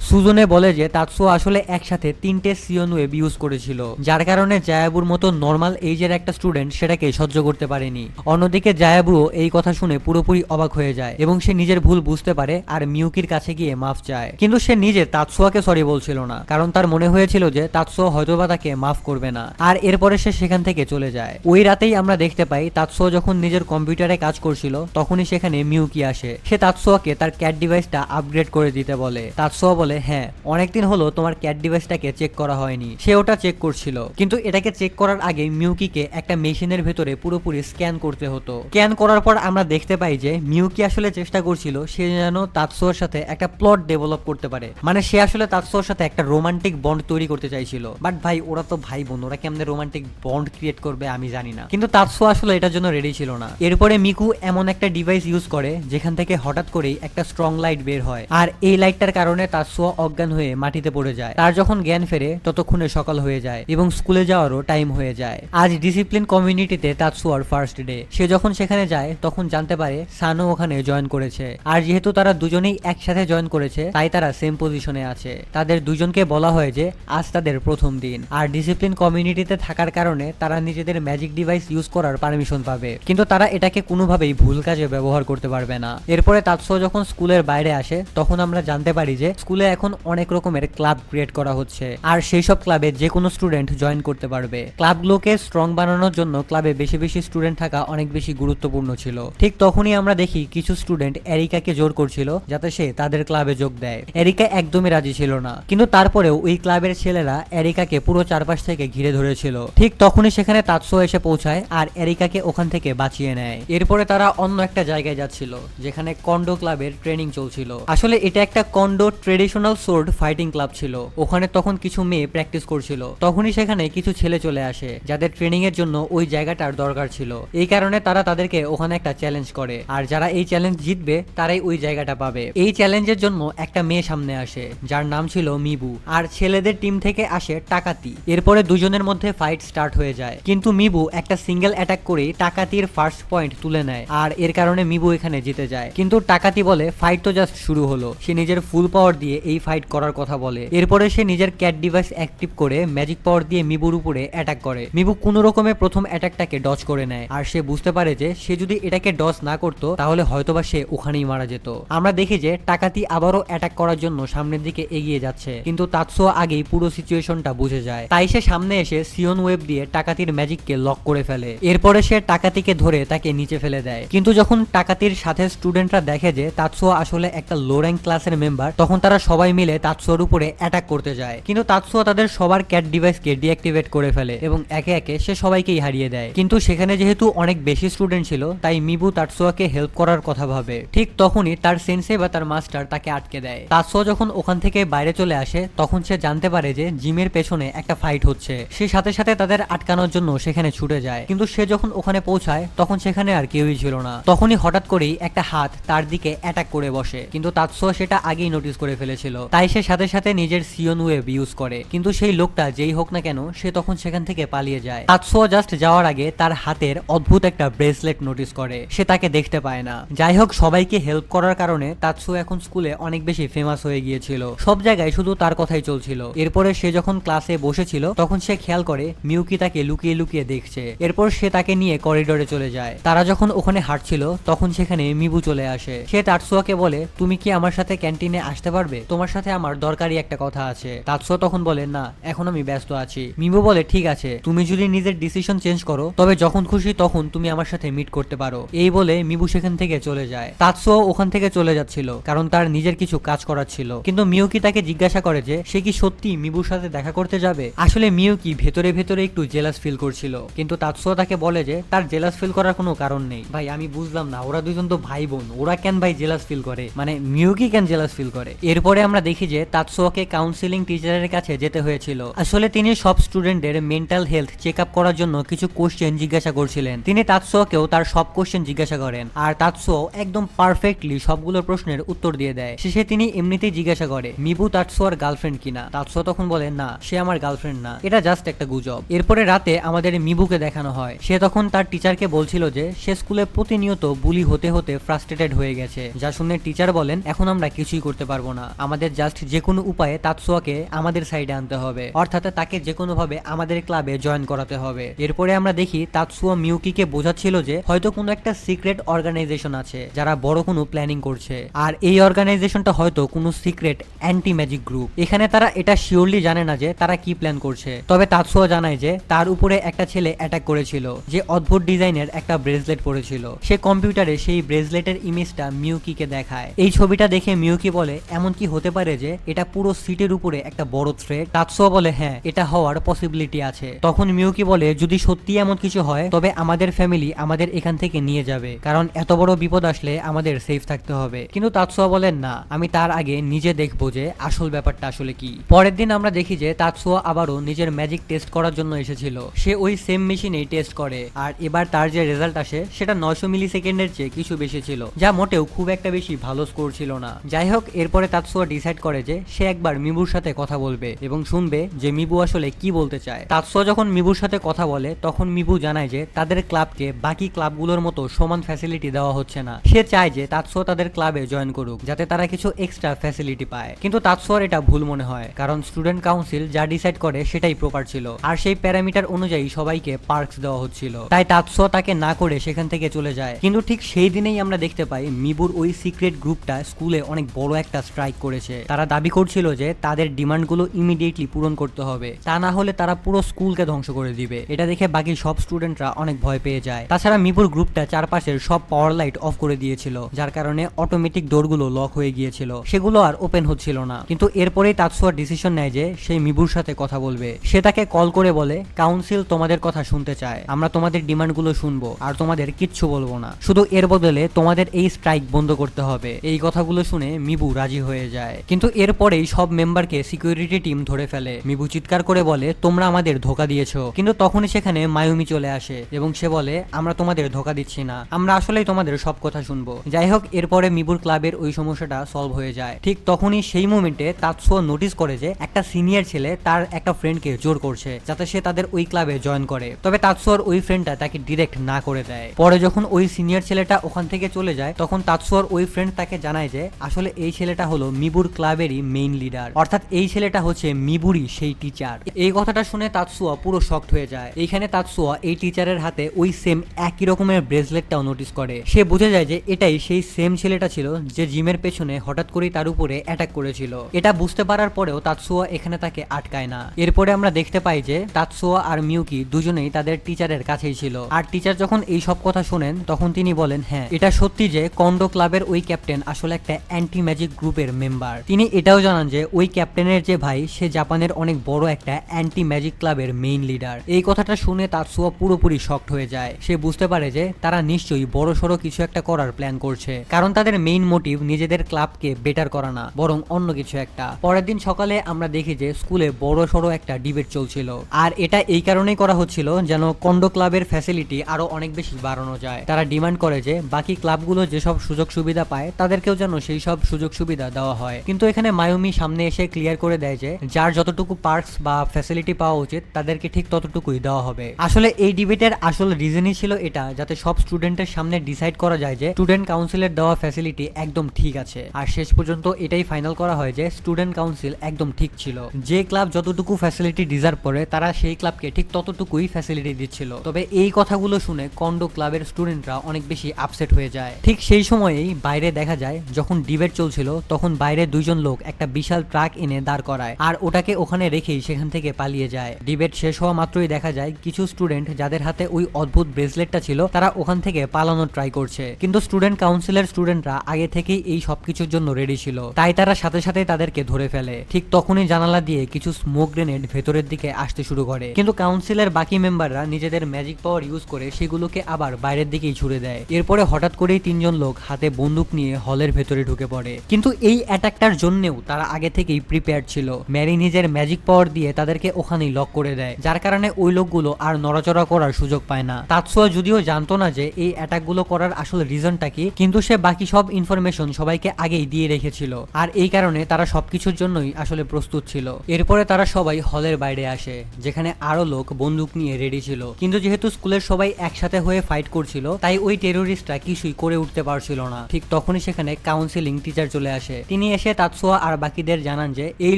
সুজনে বলে যে তাতসুয়া আসলে একসাথে 3টে সিওন ওয়েব ইউজ করেছিল, যার কারণে জায়াবুর মতো নর্মাল এইজের একটা স্টুডেন্ট সেটাকে সহ্য করতে পারেনি। অন্যদিকে জায়াবুও এই কথা শুনে পুরোপুরি অবাক হয়ে যায় এবং সে নিজের ভুল বুঝতে পারে আর মিউকির কাছে গিয়ে মাফ চায়। কিন্তু সে নিজে তাতসুয়াকে সরি বলছিল না, কারণ তার মনে হয়েছিল যে তাতসুয়া হয়তোবা তাকে মাফ করবে না। আর এরপরে সে সেখান থেকে চলে যায়। ওই রাতেই আমরা দেখতে পাই তাতসুয়া যখন নিজের কম্পিউটারে কাজ করছিল তখনই সেখানে মিউকি আসে। সে তাতসুয়াকে তার ক্যাট ডিভাইসটা আপগ্রেড করে দিতে বলে। তাতসুয়া বলে হ্যাঁ, অনেকদিন হলো তোমার ক্যাট ডিভাইসটাকে চেক করা হয়নি। সে ওটা চেক করছিল, কিন্তু এটাকে চেক করার আগে মিউকিকে একটা মেশিনের ভেতরে পুরোপুরি স্ক্যান করতে হতো। স্ক্যান করার পর আমরা দেখতে পাই যে মিউকি আসলে চেষ্টা করছিল সে যেন তাতসুয়ার সাথে একটা প্লট ডেভেলপ করতে পারে। মানে সে আসলে তাতসুয়ার সাথে একটা রোমান্টিক বন্ড তৈরি করতে চাইছিল। বাট ভাই, ওরা তো ভাই বোন, ওরা কেমনে রোমান্টিক বন্ড ক্রিয়েট করবে আমি জানি না। কিন্তু তাতসুয়া আসলে এটার জন্য রেডি ছিল না। এরপরে মিকু এমন একটা ডিভাইস ইউজ করে যেখান থেকে হঠাৎ করেই একটা স্ট্রং লাইট বের হয়, আর এই লাইটটার কারণে তাতসুয়া অজ্ঞান হয়ে মাটিতে পড়ে যায়। তার যখন জ্ঞান ফেরে ততক্ষণে সকাল হয়ে যায় এবং স্কুলে যাওয়ারও টাইম হয়ে যায়। আজ ডিসিপ্লিন কমিউনিটিতে তাতসুয়ার ফার্স্ট ডে। সে যখন সেখানে যায় তখন জানতে পারে সানো ওখানে জয়েন করেছে। আর যেহেতু তারা দুজনেই একসাথে জয়েন করেছে তাই তারা সেম পজিশনে আছে। তাদের দুজনকে বলা হয় যে আজ তাদের প্রথম দিন, আর ডিসিপ্লিন কমিউনিটিতে থাকার কারণে তারা নিজেদের ম্যাজিক ডিভাইস ইউজ করার পারমিশন পাবে, কিন্তু তারা এটাকে কোনোভাবেই ভুল কাজে ব্যবহার করতে পারবে না। এরপরে তাতসুয়া যখন স্কুলের বাইরে আসে তখন আমরা জানতে পারি যে স্কুলে এখন অনেক রকমের ক্লাব ক্রিয়েট করা হচ্ছে, আর সেই সব ক্লাবে যে কোনো স্টুডেন্ট জয়েন করতে পারবে। ক্লাবগুলোকে স্ট্রং বানানোর জন্য ক্লাবে বেশি বেশি স্টুডেন্ট থাকা অনেক বেশি গুরুত্বপূর্ণ ছিল। ঠিক তখনই আমরা দেখি কিছু স্টুডেন্ট এরিকাকে জোর করছিল যাতে সে তাদের ক্লাবে যোগ দেয়। এরিকা একদমই রাজি ছিল না, কিন্তু তারপরেও ওই ক্লাবের ছেলেরা এরিকাকে পুরো চারপাশ থেকে ঘিরে ধরেছিল। ঠিক তখনই সেখানে তাতসুয়া এসে পৌঁছায় আর এরিকাকে ওখান থেকে বাঁচিয়ে নেয়। এরপরে তারা অন্য একটা জায়গায় যাচ্ছিল যেখানে কন্ডো ক্লাবের ট্রেনিং চলছিল। আসলে এটা একটা condo traditional sword fighting club ছিল। ওখানে তখন কিছু মেয়ে প্র্যাকটিস করছিল। তখনই সেখানে কিছু ছেলে চলে আসে যাদের ট্রেনিং এর জন্য ওই জায়গাটার দরকার ছিল। এই কারণে তারা তাদেরকে ওখানে একটা চ্যালেঞ্জ করে, আর যারা এই চ্যালেঞ্জ জিতবে তারাই ওই জায়গাটা পাবে। এই চ্যালেঞ্জের জন্য একটা মেয়ে সামনে আসে যার নাম ছিল মিবু, আর ছেলেদের টিম থেকে আসে টাকাতি। এরপরে দুজনের মধ্যে ফাইট স্টার্ট হয়ে যায়, কিন্তু মিবু একটা সিঙ্গেল অ্যাটাক করে টাকাতির ফার্স্ট পয়েন্ট তুলে নেয়, আর এর কারণে মিবু এখানে জিতে যায়। কিন্তু টাকাতি বলে ফাইট তো জাস্ট শুরু হলো, সে নিজের ফুল পাওয়ার দিয়ে এই ফাইট করার কথা বলে। এরপরে সে নিজের ক্যাট ডিভাইস অ্যাক্টিভ করে ম্যাজিক পাওয়ার দিয়ে মিবুর উপরে অ্যাটাক করে। মিবু কোনো রকমে প্রথম অ্যাটাকটাকে ডজ করে নেয়, আর সে বুঝতে পারে যে সে যদি এটাকে ডজ না করতো তাহলে হয়তোবা সে ওখানেই মারা যেত। আমরা দেখি যে টাকাতি আবারও অ্যাটাক করার জন্য সামনের দিকে এগিয়ে যাচ্ছে, কিন্তু তাতসুয়া আগেই পুরো সিচুয়েশনটা বুঝে যায়। তাই সে সামনে এসে সিওন ওয়েব দিয়ে টাকাতির ম্যাজিককে লক করে ফেলে। এরপরে সে টাকাতিকে ধরে তাকে নিচে ফেলে দেয়। কিন্তু যখন টাকাতির সাথে স্টুডেন্টরা দেখে যে তাতসুয়া আসলে একটা লো র্যাঙ্ক ক্লাসের মেম্বার, তখন তারা সবাই মিলে তাতসুয়ার উপরে অ্যাটাক করতে যায়। কিন্তু তাতসুয়া তাদের সবার ক্যাট ডিভাইসকে ডিঅ্যাক্টিভেট করে ফেলে এবং একে একে সে সবাইকেই হারিয়ে দেয়। কিন্তু সেখানে যেহেতু অনেক বেশি স্টুডেন্ট ছিল তাই মিবু তাতসুয়াকে হেল্প করার কথা ভাবে। ঠিক তখনই তার সেন্সে বা তার মাস্টার তাকে আটকে দেয়। তাতসুয়া যখন ওখান থেকে বাইরে চলে আসে তখন সে জানতে পারে যে জিমের পেছনে একটা ফাইট হচ্ছে। সে সাথে সাথে তাদের আটকানোর জন্য সেখানে ছুটে যায়, কিন্তু সে যখন ওখানে পৌঁছায় তখন সেখানে আর কেউই ছিল না। তখনই হঠাৎ করেই একটা হাত তার দিকে অ্যাটাক করে বসে, কিন্তু তাতসুয়া সেটা আগেই নোটিস করে ফেলেছিল। তাই সে সাথে সাথে নিজের সিওন ওয়েব ইউজ করে, কিন্তু সেই লোকটা যেই হোক না কেন সে তখন সেখান থেকে পালিয়ে যায়। তাতসুয়া জাস্ট যাওয়ার আগে তার হাতের অদ্ভুত একটা ব্রেসলেট নোটিস করে, সে তাকে দেখতে পায় না। যাই হোক, সবাইকে হেল্প করার কারণে তাতসুয়া এখন স্কুলে অনেক বেশি ফেমাস হয়ে গিয়েছিল। সব জায়গায় শুধু তার কথাই চলছিল। এরপরে সে যখন ক্লাসে বসেছিল তখন সে খেয়াল করে মিউকি তাকে লুকিয়ে লুকিয়ে দেখছে। এরপর সে তাকে নিয়ে করিডোরে চলে যায়। তারা যখন ওখানে হাঁটছিল তখন সেখানে মিবু চলে আসে। সে তাতসুয়াকে বলে, তুমি কি আমার সাথে ক্যান্টিনে আসতে পারবে? তোমার সাথে আমার দরকারি একটা কথা আছে। তাতসুয়া তখন বলে, না, এখন আমি ব্যস্ত আছি। মিবু বলে, ঠিক আছে, তুমি যদি নিজের ডিসিশন চেঞ্জ করো তবে যখন খুশি তখন তুমি আমার সাথে মিট করতে পারো। এই বলে মিবু সেখান থেকে চলে যায়। তাতসুয়া ওখান থেকে চলে যাচ্ছিল কারণ তার নিজের কিছু কাজ করার ছিল, কিন্তু মিউকি তাকে জিজ্ঞাসা করে যে সে কি সত্যি মিবুর সাথে দেখা করতে যাবে। আসলে মিউকি ভেতরে ভেতরে একটু জেলাস ফিল করছিল, কিন্তু তাতসুয়া তাকে বলে যে তার জেলাস ফিল করার কোনো কারণ নেই। ভাই, আমি বুঝলাম না, ওরা দুজন তো ভাই বোন, ওরা কেন ভাই জেলাস ফিল করে, মানে মিউকি কেন জেলাস ফিল করে। এরপরে আমরা দেখি যে তাতসুয়াকে কাউন্সিলিং টিচারের কাছে যেতে হয়েছিল। আসলে তিনি সব স্টুডেন্টদের মেন্টাল হেলথ চেক আপ করার জন্য কিছু কোশ্চেন জিজ্ঞাসা করছিলেন। তিনি তাৎসুয়াকেও তার সব কোশ্চেন জিজ্ঞাসা করেন, আর তাৎসুয়া একদম পারফেক্টলি সবগুলো প্রশ্নের উত্তর দিয়ে দেয়। শেষে তিনি এমনিতেই জিজ্ঞাসা করে মিবু তাৎসুয়ার গার্লফ্রেন্ড কিনা। তাৎসুয়া তখন বলে না, সে আমার গার্লফ্রেন্ড না, এটা জাস্ট একটা গুজব। এরপরে রাতে আমাদের মিবুকে দেখানো হয়। সে তখন তার টিচারকে বলছিল যে সে স্কুলে প্রতিনিয়ত বুলি হতে হতে ফ্রাস্ট্রেটেড হয়ে গেছে, যা শুনে টিচার বলেন এখন আমরা কিছুই করতে পারবো না, আমাদের জাস্ট যে কোনো উপায়ে তাৎসুয়াকে আমাদের সাইডে আনতে হবে, অর্থাৎ তাকে যে কোনো ভাবে আমাদের ক্লাবে জয়েন করাতে হবে। এরপরে আমরা দেখি তাৎসুয়া মিউকিকে বোঝাচ্ছিল যে হয়তো কোনো একটা সিক্রেট অর্গানাইজেশন আছে যারা বড় কোনো প্ল্যানিং করছে, আর এই অর্গানাইজেশনটা হয়তো কোনো সিক্রেট অ্যান্টি ম্যাজিক গ্রুপ। এখানে তারা এটা শিওরলি জানে না যে তারা কি প্ল্যান করছে, তবে তাৎসুয়া জানায় যে তার উপরে একটা ছেলে অ্যাটাক করেছিল যে অদ্ভুত ডিজাইনের একটা ব্রেসলেট পরেছিল। সে কম্পিউটারে সেই ব্রেসলেটের ইমেজটা মিউকিকে দেখায়। এই ছবিটা দেখে মিউকি বলে এমন কি হতে পারে যে এটা পুরো সিটির উপরে একটা বড় থ্রেট। তাৎসুয়া বলে হ্যাঁ, এটা হওয়ার পসিবিলিটি আছে। তখন মিউকি বলে যদি সত্যি এমন কিছু হয় তবে আমাদের ফ্যামিলি আমাদের এখান থেকে নিয়ে যাবে, কারণ এত বড় বিপদ আসলে আমাদের সেফ থাকতে হবে। কিন্তু তাৎসুয়া বলেন না, আমি তার আগে নিজে দেখবো যে আসল ব্যাপারটা আসলে কি। পরের দিন আমরা দেখি যে তাৎসুয়া আবারও নিজের ম্যাজিক টেস্ট করার জন্য এসেছিল। সে ওই সেম মেশিনেই টেস্ট করে, আর এবার তার যে রেজাল্ট আসে সেটা 900 মিলি সেকেন্ডের চেয়ে কিছু বেশি ছিল, যা মোটেও খুব একটা বেশি ভালো স্কোর ছিল না। যাই হোক, এরপরে তাৎসুয়া ডিসাইড করে যে সে একবার মিবুর সাথে কথা বলবে এবং শুনবে যে মিবু আসলে কি বলতে চায়। তাৎসুয়া যখন মিবুর সাথে কথা বলে তখন মিবু জানায় যে তাদের ক্লাবকে বাকি ক্লাবগুলোর মতো সমান ফ্যাসিলিটি দেওয়া হচ্ছে না। সে চায় যে তাৎসুয়া তাদের ক্লাবে জয়েন করুক যাতে তারা কিছু এক্সট্রা ফ্যাসিলিটি পায়। কিন্তু তাৎসুয়ার এটা ভুল মনে হয়, কারণ স্টুডেন্ট কাউন্সিল যা ডিসাইড করে সেটাই প্রপার ছিল, আর সেই প্যারামিটার অনুযায়ী সবাইকে পার্কস দেওয়া হচ্ছিল। তাই তাৎসুয়া তাকে না করে সেখান থেকে চলে যায়। কিন্তু ঠিক সেই দিনেই আমরা দেখতে পাই মিবুর ওই সিক্রেট গ্রুপটা স্কুলে অনেক বড় একটা স্ট্রাইক করেছে। তারা দাবি করছিল যে তাদের ডিমান্ডগুলো ইমিডিয়েটলি পূরণ করতে হবে, তা না হলে তারা পুরো স্কুলকে ধ্বংস করে দিবে। এটা দেখে বাকি সব স্টুডেন্টরা অনেক ভয় পেয়ে যায়। তাছাড়া মিবুর গ্রুপটা চারপাশের সব পাওয়ার লাইট অফ করে দিয়েছিল, যার কারণে অটোমেটিক ডোরগুলো লক হয়ে গিয়েছিল, সেগুলো আর ওপেন হচ্ছিল না। কিন্তু এরপরেই তাৎসুয়া ডিসিশন নেয় যে সে মিবুর সাথে কথা বলবে। সে তাকে কল করে বলে কাউন্সিল তোমাদের কথা শুনতে চায়, আমরা তোমাদের ডিমান্ডগুলো শুনবো আর তোমাদের কিচ্ছু বলবো না, শুধু এর বদলে তোমাদের এই স্ট্রাইক বন্ধ করতে হবে। এই কথাগুলো শুনে মিবু রাজি হয়ে যায়, কিন্তু এরপরেই সব মেম্বারকে সিকিউরিটি টিম ধরে ফেলে। মিবু চিৎকার করে বলে তোমরা আমাদের ধোকা দিয়েছো, কিন্তু তখনই সেখানে মায়ুমি চলে আসে এবং সে বলে আমরা তোমাদের ধোকা দিচ্ছি না, আমরা আসলেই তোমাদের সব কথা শুনবো। যাই হোক, এরপরে মিবুর ক্লাবের ওই সমস্যাটা সলভ হয়ে যায়। ঠিক তখনই সেই মোমেন্টে তাৎসুয়া নোটিস করে যে একটা সিনিয়র ছেলে তার একটা ফ্রেন্ডকে জোর করছে যাতে সে তাদের ওই ক্লাবে জয়েন করে, তবে তাৎসুয়ার ওই ফ্রেন্ডটা তাকে ডিরেক্ট না করে দেয়। পরে যখন ওই সিনিয়র ছেলেটা ওখান থেকে চলে যায় তখন তাৎসুয়ার ওই ফ্রেন্ড তাকে জানায় যে আসলে এই ছেলেটা হলো মিবুর ক্লাবেরই মেইন লিডার, অর্থাৎ এই ছেলেটা হচ্ছে মিবুরই সেই টিচার। এই কথাটা শুনে তাৎসুয়া পুরো শকড হয়ে যায়। এইখানে তাৎসুয়া এই টিচারের হাতে ওই সেম একই রকমের ব্রেসলেটটাও নোটিস করে। সে বুঝে যায় যে এটাই সেই সেম ছেলেটা ছিল যে জিমের পেছনে হঠাৎ করেই তার উপরে অ্যাটাক করেছিল। এটা বুঝতে পারার পরেও তাৎসুয়া এখানে তাকে আটকায় না। এরপরে আমরা দেখতে পাই যে তাৎসুয়া আর মিউকি দুজনেই তাদের টিচারের কাছেই ছিল, আর টিচার যখন এই সব কথা শুনেন তখন তিনি বলেন হ্যাঁ, এটা সত্যি যে কন্ডো ক্লাবের ওই ক্যাপ্টেন আসলে একটা অ্যান্টি ম্যাজিক গ্রুপের মেম্বার। তিনি এটাও জানান যে ওই ক্যাপ্টেনের যে ভাই সে জাপানের অনেক বড় একটা অ্যান্টি ম্যাজিক ক্লাবের মেইন লিডার। এই কথাটা শুনে তাৎসুয়া পুরোপুরি শকড হয়ে যায়। সে বুঝতে পারে যে তারা নিশ্চয়ই বড় সড়ো কিছু একটা করার প্ল্যান করছে, কারণ তাদের মেইন মোটিভ নিজেদের ক্লাবকে বেটার করা না, বরং অন্য কিছু একটা। পরের দিন সকালে আমরা দেখি যে স্কুলে বড় সড়ো একটা ডিবেট চলছিল, আর এটা এই কারণেই করা হচ্ছিল যেন কন্ডো ক্লাবের ফ্যাসিলিটি আরো অনেক বেশি বাড়ানো যায়। তারা ডিমান্ড করে যে বাকি ক্লাবগুলো যেসব সুযোগ সুবিধা পায় তাদেরকেও যেন সেই সব সুযোগ সুবিধা দেওয়া হয়। কিন্তু এখানে মায়ুমি সামনে এসে ক্লিয়ার করে দেয় যে যার যতটুকু পার্কস বা ফ্যাসিলিটি পাওয়া উচিত তাদেরকে ঠিক ততটুকুই দেওয়া হবে। আসলে এই ডিবেটের আসল রিজনই ছিল এটা, যাতে সব স্টুডেন্টের সামনে ডিসাইড করা যায় যে স্টুডেন্ট কাউন্সিলের দেওয়া ফ্যাসিলিটি একদম ঠিক আছে। আর শেষ পর্যন্ত এটাই ফাইনাল করা হয় যে স্টুডেন্ট কাউন্সিল একদম ঠিক ছিল। যে ক্লাব যতটুকু ফ্যাসিলিটি ডিজার্ভ করে তারা সেই ক্লাবকে ঠিক ততটুকুই ফ্যাসিলিটি দিচ্ছিল। তবে এই কথাগুলো শুনে কন্ডো ক্লাবের স্টুডেন্টরা অনেক বেশি আপসেট হয়ে যায়। ঠিক সেই সময়েই বাইরে দেখা যায় যখন ডিবেট চলছিল তখন বাইরে দুইজন লোক একটা বিশাল ট্রাক এনে দাঁড় করায়, আর ওটাকে ওখানে রেখেই সেখান থেকে পালিয়ে যায়। ডিবেট শেষ হওয়া মাত্রই দেখা যায় কিছু স্টুডেন্ট যাদের হাতে ওই অদ্ভুত ব্রেসলেটটা ছিল তারা ওখান থেকে পালানোর ট্রাই করছে, কিন্তু স্টুডেন্ট কাউন্সিলের স্টুডেন্টরা আগে থেকেই এই সবকিছুর জন্য রেডি ছিল, তাই তারা সাথে সাথে তাদেরকে ধরে ফেলে। ঠিক তখনই জানালা দিয়ে কিছু স্মোক গ্রেনেড ভেতরের দিকে আসতে শুরু করে, কিন্তু কাউন্সিলের বাকি মেম্বাররা নিজেদের ম্যাজিক পাওয়ার ইউজ করে সেগুলোকে আবার বাইরের দিকেই ছুড়ে দেয়। এরপরে হঠাৎ করেই তিনজন লোক হাতে বন্দুক নিয়ে হলের ভেতরে ঢুকে পড়ে, কিন্তু এই অ্যাটাকটার জন্যও তারা আগে থেকেই প্রিপেয়ার ছিল। ম্যারি নিজের ম্যাজিক পাওয়ার দিয়ে তাদেরকে ওখানেই লক করে দেয়, যার কারণে ওই লোকগুলো আর নড়াচড়া করার সুযোগ পায় না। তাতসুয়া যদিও জানতো না যে এই অ্যাটাকগুলো করার আসল রিজনটা কি, কিন্তু সে বাকি সব ইনফরমেশন সবাইকে আগেই দিয়ে রেখেছিল, আর এই কারণে তারা সবকিছুর জন্যই আসলে প্রস্তুত ছিল। এরপরে তারা সবাই হলের বাইরে আসে, যেখানে আরো লোক বন্দুক নিয়ে রেডি ছিল, কিন্তু যেহেতু স্কুলের সবাই একসাথে হয়ে ফাইট করছিল তাই ওই টেরোরিস্টরা কিছুই করে উঠতে পারছিল না। ঠিক তখনই সেখানে কাউন্সিলিং টিচার চলে আসে। তিনি এসে তাতসুয়া আর বাকিদের জানান যে এই